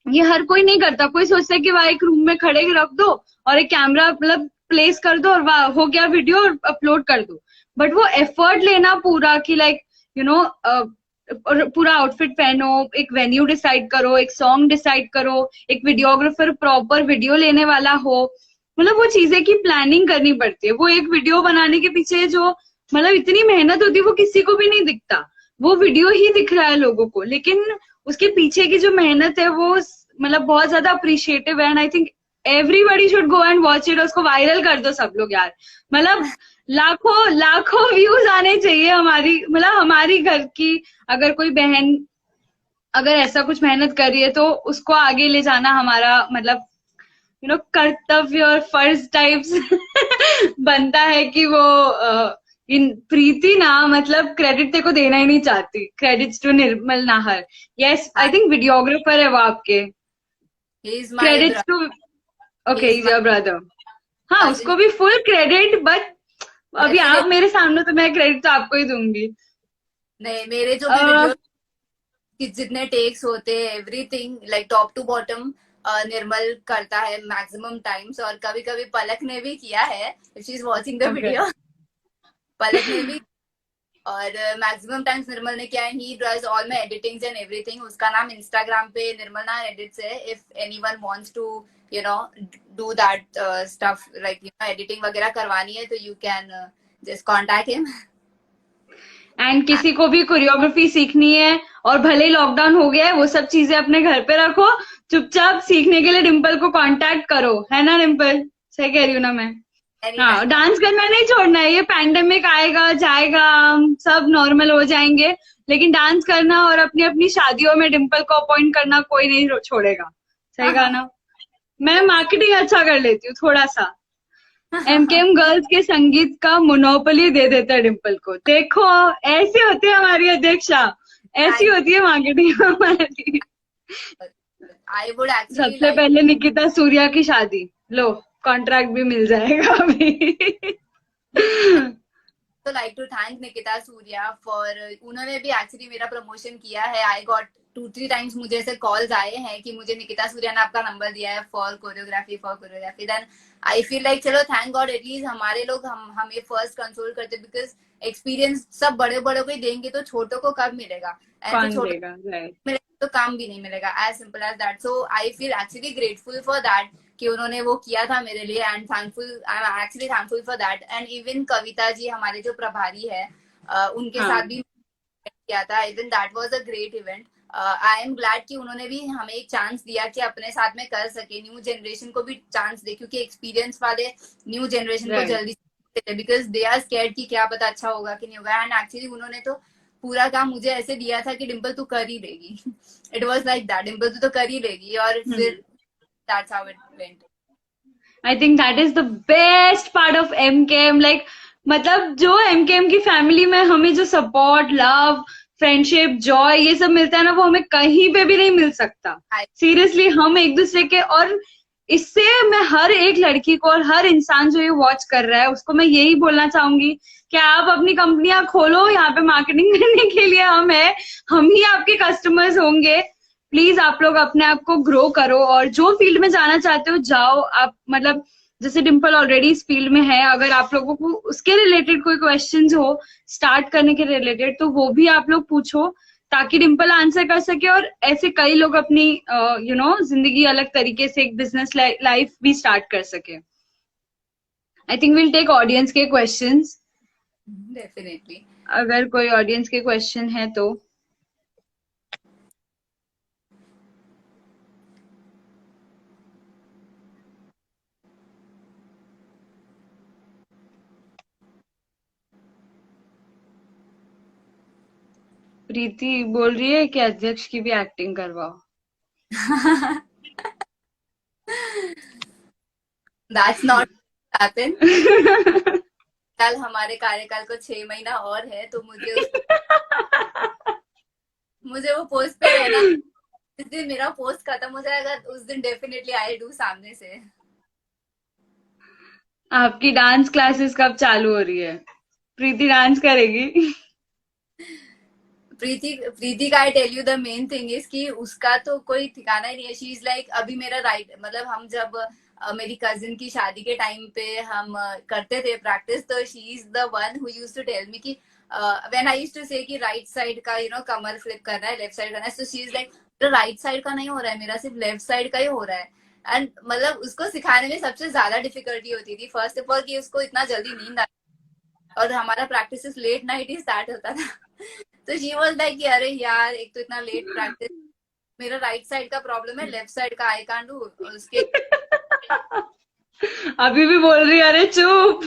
Speaker 1: ये हर कोई नहीं करता। कोई सोचता है कि वहां एक रूम में खड़े रख दो और एक कैमरा मतलब प्लेस कर दो और वहां हो गया वीडियो और अपलोड कर दो। बट वो एफर्ट लेना पूरा कि लाइक यू नो पूरा आउटफिट पहनो, एक वेन्यू डिसाइड करो, एक सॉन्ग डिसाइड करो, एक वीडियोग्राफर प्रॉपर वीडियो लेने वाला हो। मतलब वो चीजें की प्लानिंग करनी पड़ती है। वो एक वीडियो बनाने के पीछे जो मतलब इतनी मेहनत होती है वो किसी को भी नहीं दिखता। वो वीडियो ही दिख रहा है लोगों को, लेकिन उसके पीछे की जो मेहनत है वो मतलब बहुत ज्यादा अप्रिशिएटिव है। And I think everybody should go and watch it. उसको वायरल कर दो सब लोग यार। मतलब लाखों लाखों व्यूज आने चाहिए हमारी, मतलब हमारी घर की अगर कोई बहन अगर ऐसा कुछ मेहनत कर रही है तो उसको आगे ले जाना हमारा मतलब कर्तव्य और फर्ज टाइप्स बनता है कि वो इन प्रीति ना मतलब क्रेडिट तेको देना ही नहीं चाहती। Credits to Nirmal Nahar. Yes, I think videographer है वो आपके।
Speaker 2: He is my
Speaker 1: credits to,
Speaker 2: brother, he
Speaker 1: okay,
Speaker 2: is
Speaker 1: is your
Speaker 2: my
Speaker 1: brother. हाँ,
Speaker 2: कजिन।
Speaker 1: उसको भी फुल क्रेडिट, बट अभी आप
Speaker 2: डेफिनेटली।
Speaker 1: मेरे सामने तो मैं क्रेडिट तो आपको ही दूंगी।
Speaker 2: नहीं, मेरे जो भी
Speaker 1: uh,
Speaker 2: वीडियो कि जितने टेक्स होते हैं, everything like top to bottom, Nirmal करता है मैक्सिमम टाइम्स, और कभी कभी पलक ने भी किया है, if she is watching the video. Palak ने भी, और मैक्सिमम टाइम्स निर्मल ने किया है। He does all my editings and everything. उसका नाम इंस्टाग्राम पे निर्मल नायर एडिट्स है। If anyone wants to you know do that stuff, like editing वगैरह करवानी है, तो you can just contact him.
Speaker 1: And किसी को भी कोरियोग्राफी सीखनी है, और भले ही लॉकडाउन हो गया है, वो सब चीजें अपने घर पे रखो, चुपचाप सीखने के लिए डिम्पल को कांटेक्ट करो, है ना डिम्पल? सही कह रही हूँ ना मैं? हाँ, डांस करना नहीं छोड़ना है। ये पैंडेमिक आएगा जाएगा, हम सब नॉर्मल हो जाएंगे, लेकिन डांस करना और अपनी अपनी शादियों में डिम्पल को अपॉइंट करना कोई नहीं छोड़ेगा। सही कहा ना? मैं मार्केटिंग अच्छा कर लेती हूँ थोड़ा सा। एमकेएम गर्ल्स के संगीत का मोनोपोली दे देता है डिम्पल को। देखो, ऐसी होती है हमारी अध्यक्षा, ऐसी होती है मार्केटिंग हमारी।
Speaker 2: आई वुड एक्चुअली
Speaker 1: सबसे पहले निकिता सूर्या की शादी, लो कॉन्ट्रैक्ट भी मिल जाएगा अभी।
Speaker 2: तो like to thank Nikita Surya for, उन्होंने भी एक्चुअली मेरा प्रमोशन किया है। आई गॉट 2-3 टाइम्स मुझे ऐसे कॉल्स आए हैं कि मुझे निकिता सूर्या ने आपका नंबर दिया है for choreography. Then I feel like चलो थैंक गॉड एटलीस्ट हमारे लोग हमें फर्स्ट कंसोल करते, बिकॉज एक्सपीरियंस सब बड़े बड़े को ही देंगे तो छोटों को कब मिलेगा?
Speaker 1: कौन देगा?
Speaker 2: मिलेगा तो काम भी नहीं मिलेगा, as simple as that. So I feel actually grateful for that कि उन्होंने वो किया था मेरे लिए, and thankful, I am actually thankful for that. And even Kavita ji हमारे जो प्रभारी है, उनके साथ भी किया था। Even that was a great event. I am glad कि उन्होंने भी हमें एक चांस दिया कि अपने साथ में कर सके, न्यू जनरेशन को भी चांस दे, क्योंकि एक्सपीरियंस वाले न्यू जनरेशन को जल्दी बिकॉज दे आर स्कैर्ड कि क्या पता अच्छा होगा कि नहीं होगा। एंड एक्चुअली उन्होंने तो पूरा काम मुझे ऐसे दिया था कि डिम्पल तू कर ही लेगी। It was like that, Dimple तू तो कर ही लेगी, और फिर that's how it went.
Speaker 1: I think that is the best part of MKM. Like मतलब जो एमकेएम की फैमिली में हमें जो सपोर्ट, लव, फ्रेंडशिप, जॉय, ये सब मिलता है ना, वो हमें कहीं पे भी नहीं मिल सकता। सीरियसली, हम एक दूसरे के, और इससे मैं हर एक लड़की को और हर इंसान जो ये वॉच कर रहा है उसको मैं यही बोलना चाहूंगी कि आप अपनी कंपनियां खोलो, यहाँ पे मार्केटिंग करने के लिए हम है, हम ही आपके कस्टमर्स होंगे। प्लीज आप लोग अपने आप को ग्रो करो, और जो फील्ड में जाना चाहते हो जाओ आप। मतलब जैसे डिम्पल ऑलरेडी इस फील्ड में है, अगर आप लोगों को उसके रिलेटेड कोई क्वेश्चंस हो स्टार्ट करने के रिलेटेड, तो वो भी आप लोग पूछो, ताकि डिम्पल आंसर कर सके, और ऐसे कई लोग अपनी जिंदगी अलग तरीके से एक बिजनेस लाइफ भी स्टार्ट कर सके। I think will take audience के क्वेश्चंस,
Speaker 2: डेफिनेटली,
Speaker 1: अगर कोई ऑडियंस के क्वेश्चन है तो। प्रीति बोल रही है कि अध्यक्ष की भी एक्टिंग करवाओ।
Speaker 2: That's not happen. कल हमारे कार्यकाल को 6 महीना और है, तो मुझे वो पोस्ट पे रहना। जिस दिन मेरा पोस्ट खत्म हो जाएगा उस दिन डेफिनेटली आई डू सामने से।
Speaker 1: आपकी डांस क्लासेस कब चालू हो रही है? प्रीति डांस करेगी?
Speaker 2: प्रीति का I tell you the main thing is कि उसका तो कोई ठिकाना ही नहीं है। शी इज लाइक, अभी मेरा राइट, मतलब हम जब मेरी कजिन की शादी के टाइम पे हम करते थे प्रैक्टिस, तो she is the one who used to tell me कि व्हेन आई यूज्ड टू से कि राइट साइड का कमर फ्लिप करना है, लेफ्ट साइड करना है, so she is like right side का नहीं हो रहा है मेरा, सिर्फ लेफ्ट साइड का ही हो रहा है। एंड मतलब उसको सिखाने में सबसे ज्यादा डिफिकल्टी होती थी, फर्स्ट ऑफ ऑल कि उसको इतना जल्दी नींद और हमारा प्रैक्टिस लेट नाइट ही स्टार्ट होता था। तो शी वाज लाइक कि अरे यार, एक तो इतना लेट प्रैक्टिस, मेरा राइट साइड का प्रॉब्लम है, लेफ्ट साइड का आई कांट डू। उसके
Speaker 1: अभी भी बोल रही, अरे चुप।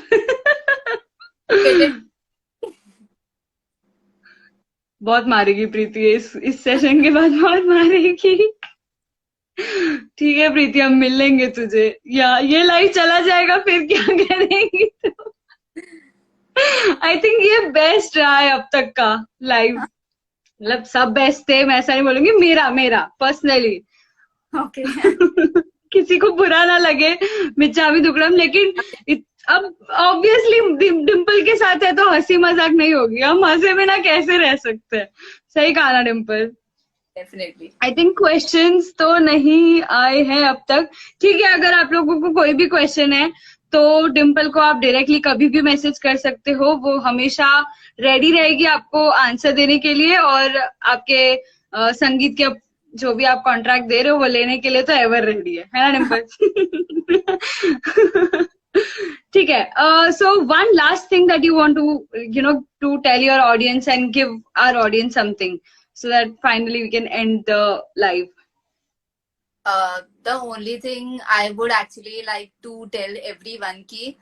Speaker 1: बहुत मारेगी प्रीति, इस सेशन के बाद बहुत मारेगी। ठीक है प्रीति, हम मिल लेंगे तुझे, या ये लाइव चला जाएगा फिर क्या करेंगी तो? आई थिंक ये बेस्ट रहा है अब तक का लाइव। मतलब सब बेस्ट थे, मैं ऐसा नहीं बोलूंगी, मेरा पर्सनली।
Speaker 2: ओके।
Speaker 1: किसी को बुरा ना लगे, मिर्चा भी दुकड़म, लेकिन अब ऑब्वियसली डिम्पल के साथ है तो हंसी मजाक नहीं होगी, हम हंसे बिना कैसे रह सकते हैं? सही कहा ना Dimple?
Speaker 2: Definitely.
Speaker 1: I think questions तो नहीं आए हैं अब तक। ठीक है, अगर आप लोगों को कोई भी क्वेश्चन है तो डिम्पल को आप डायरेक्टली कभी भी मैसेज कर सकते हो, वो हमेशा रेडी रहेगी आपको आंसर देने के लिए, और आपके संगीत के जो भी आप कॉन्ट्रैक्ट दे रहे हो वो लेने के लिए तो एवर रेडी है ना डिम्पल? ठीक है, so one last thing that you want to to tell your audience and give our audience something so that finally we can end the live.
Speaker 2: The only thing I would actually like to tell everyone कि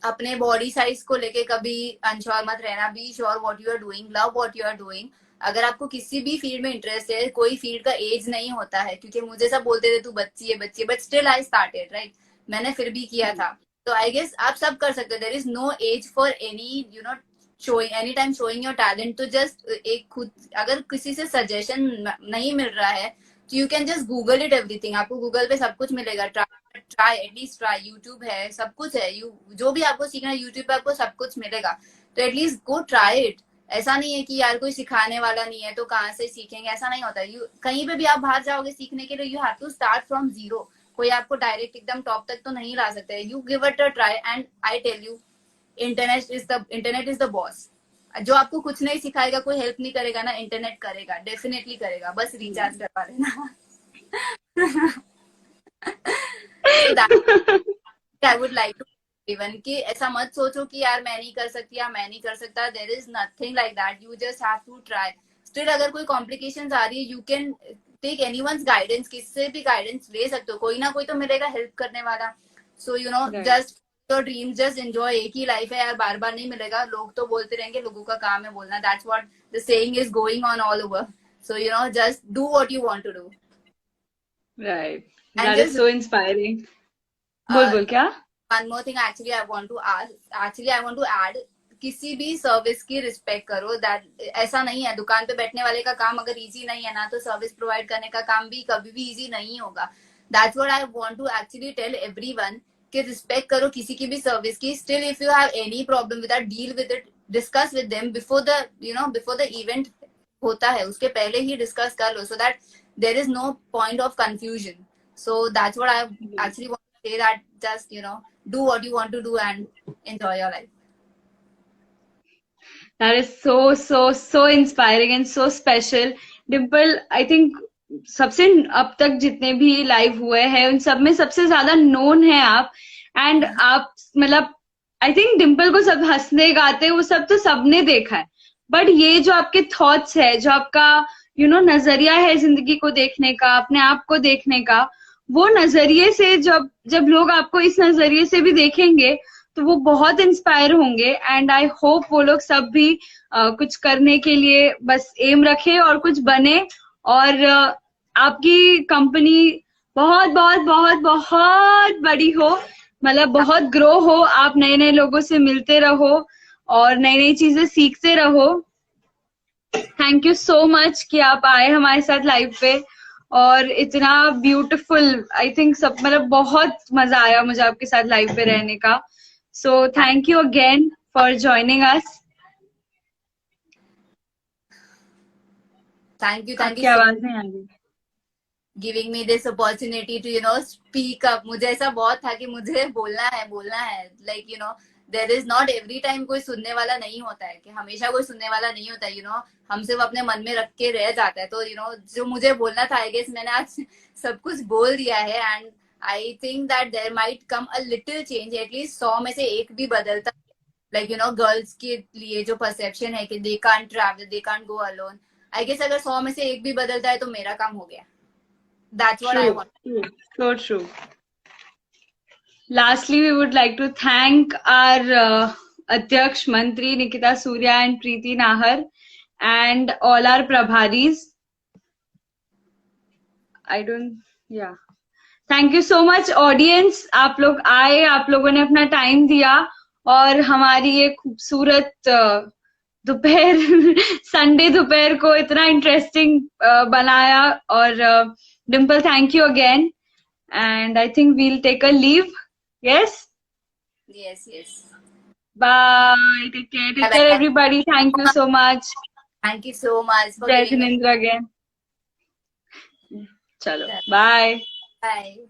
Speaker 2: अपने body size को लेके कभी unsure मत रहना। Be sure what you are doing, love what you are doing. अगर आपको किसी भी फील्ड में इंटरेस्ट है, कोई फील्ड का एज नहीं होता है, क्योंकि मुझे सब बोलते थे तू बच्ची है बच्ची है, but still I started, right. मैंने फिर भी किया था, तो आई गेस आप सब कर सकते हो। There is no age for any showing anytime showing your talent। तो जस्ट एक खुद अगर किसी से सजेशन नहीं मिल रहा है तो you can just Google it everything. आपको गूगल पे सब कुछ मिलेगा। Try at least try. यूट्यूब है, सब कुछ है। जो भी आपको सीखना है यूट्यूब पे आपको सब कुछ मिलेगा, तो एटलीस्ट गो ट्राई इट। ऐसा नहीं है कि यार कोई सिखाने वाला नहीं है तो कहाँ से सीखेंगे, ऐसा नहीं होता। कहीं पे भी आप बाहर जाओगे सीखने के लिए, you have to start from zero. कोई आपको डायरेक्ट एकदम टॉप तक तो नहीं ला सकता है। You give it a try and I tell you internet is the boss. जो आपको कुछ नहीं सिखाएगा, कोई हेल्प नहीं करेगा ना, इंटरनेट करेगा, डेफिनेटली करेगा। बस रिचार्ज करवा लेना। So that I would like to even कि ऐसा मत सोचो कि यार मैं नहीं कर सकती या मैं नहीं कर सकता। There is nothing like that. You just have to try. Still अगर कोई कॉम्प्लिकेशंस आ रही है, you can take anyone's guidance. किससे भी गाइडेंस ले सकते हो, कोई ना कोई तो मिलेगा हेल्प करने वाला। So just your dream, just enjoy. एक ही लाइफ है यार, बार बार नहीं मिलेगा। लोग तो बोलते रहेंगे, लोगों का काम है बोलना। That's what the saying is going on all over. So just do what you want to do.
Speaker 1: Right.
Speaker 2: And
Speaker 1: That is
Speaker 2: just
Speaker 1: so inspiring. बोल क्या?
Speaker 2: one more thing actually I want to add, किसी भी service की respect करो। That ऐसा नहीं है दुकान पे बैठने वाले का काम अगर इजी नहीं है ना, तो सर्विस प्रोवाइड करने का काम भी कभी भी इजी नहीं होगा। That's what I want to actually tell everyone कि रिस्पेक्ट करो किसी की भी सर्विस की। Still if you have any problem with that, deal with it, discuss with them before the event होता है, उसके पहले ही डिस्कस कर लो, so that there is no point of confusion. So that's what I actually want to say, that just do what you want to do and enjoy your life.
Speaker 1: That is so inspiring and so special. Dimple, I think सबसे अब तक जितने भी live हुए हैं उन सब में सबसे ज्यादा नोन है आप। एंड आप मतलब आई थिंक डिम्पल को सब हंसने गाते वो सब तो सबने देखा है, बट ये जो आपके थॉट्स है, जो आपका नजरिया है जिंदगी को देखने का, अपने आप को देखने का, वो नजरिए से जब लोग आपको इस नजरिए से भी देखेंगे तो वो बहुत इंस्पायर होंगे। एंड आई होप वो लोग सब भी कुछ करने के लिए बस एम रखे और कुछ बने, और आपकी कंपनी बहुत बहुत बहुत बहुत बड़ी हो, मतलब बहुत ग्रो हो, आप नए नए लोगों से मिलते रहो और नई नई चीजें सीखते रहो। थैंक यू सो मच कि आप आए हमारे साथ लाइव पे, और इतना ब्यूटीफुल, आई थिंक सब मतलब बहुत मजा आया मुझे आपके साथ लाइव पे रहने का। So thank you again for joining us.
Speaker 2: Thank you
Speaker 1: आवाज नहीं आ रही।
Speaker 2: Giving me this opportunity to speak up. मुझे ऐसा बहुत था कि मुझे बोलना है like there is not every time कोई सुनने वाला नहीं होता है, कि हमेशा कोई सुनने वाला नहीं होता है। हम सिर्फ अपने मन में रख के रह जाता है। तो जो मुझे बोलना था, आई गेस मैंने आज सब कुछ बोल दिया है। And I think that there might come a little change, at least 100 में से एक भी बदलता। लाइक गर्ल्स के लिए जो परसेप्शन है कि they can't travel, they can't go alone, I guess अगर 100 में से एक भी बदलता है तो मेरा काम हो गया। That's what I want.
Speaker 1: So true. Lastly, we would like to thank our Adhyaksh Mantri Nikita Surya and Preeti Nahar and all our Prabharis. Thank you so much audience. आप लोग आए, आप लोगों ने अपना टाइम दिया और हमारी ये खूबसूरत दोपहर संडे दोपहर को इतना इंटरेस्टिंग बनाया। और Dimple, thank you again, and I think we'll take a leave. Yes. Bye. Take care, everybody. Thank you so much.
Speaker 2: Thank you so much for
Speaker 1: Jai Jinendra again. चलो बाय।
Speaker 2: बाय।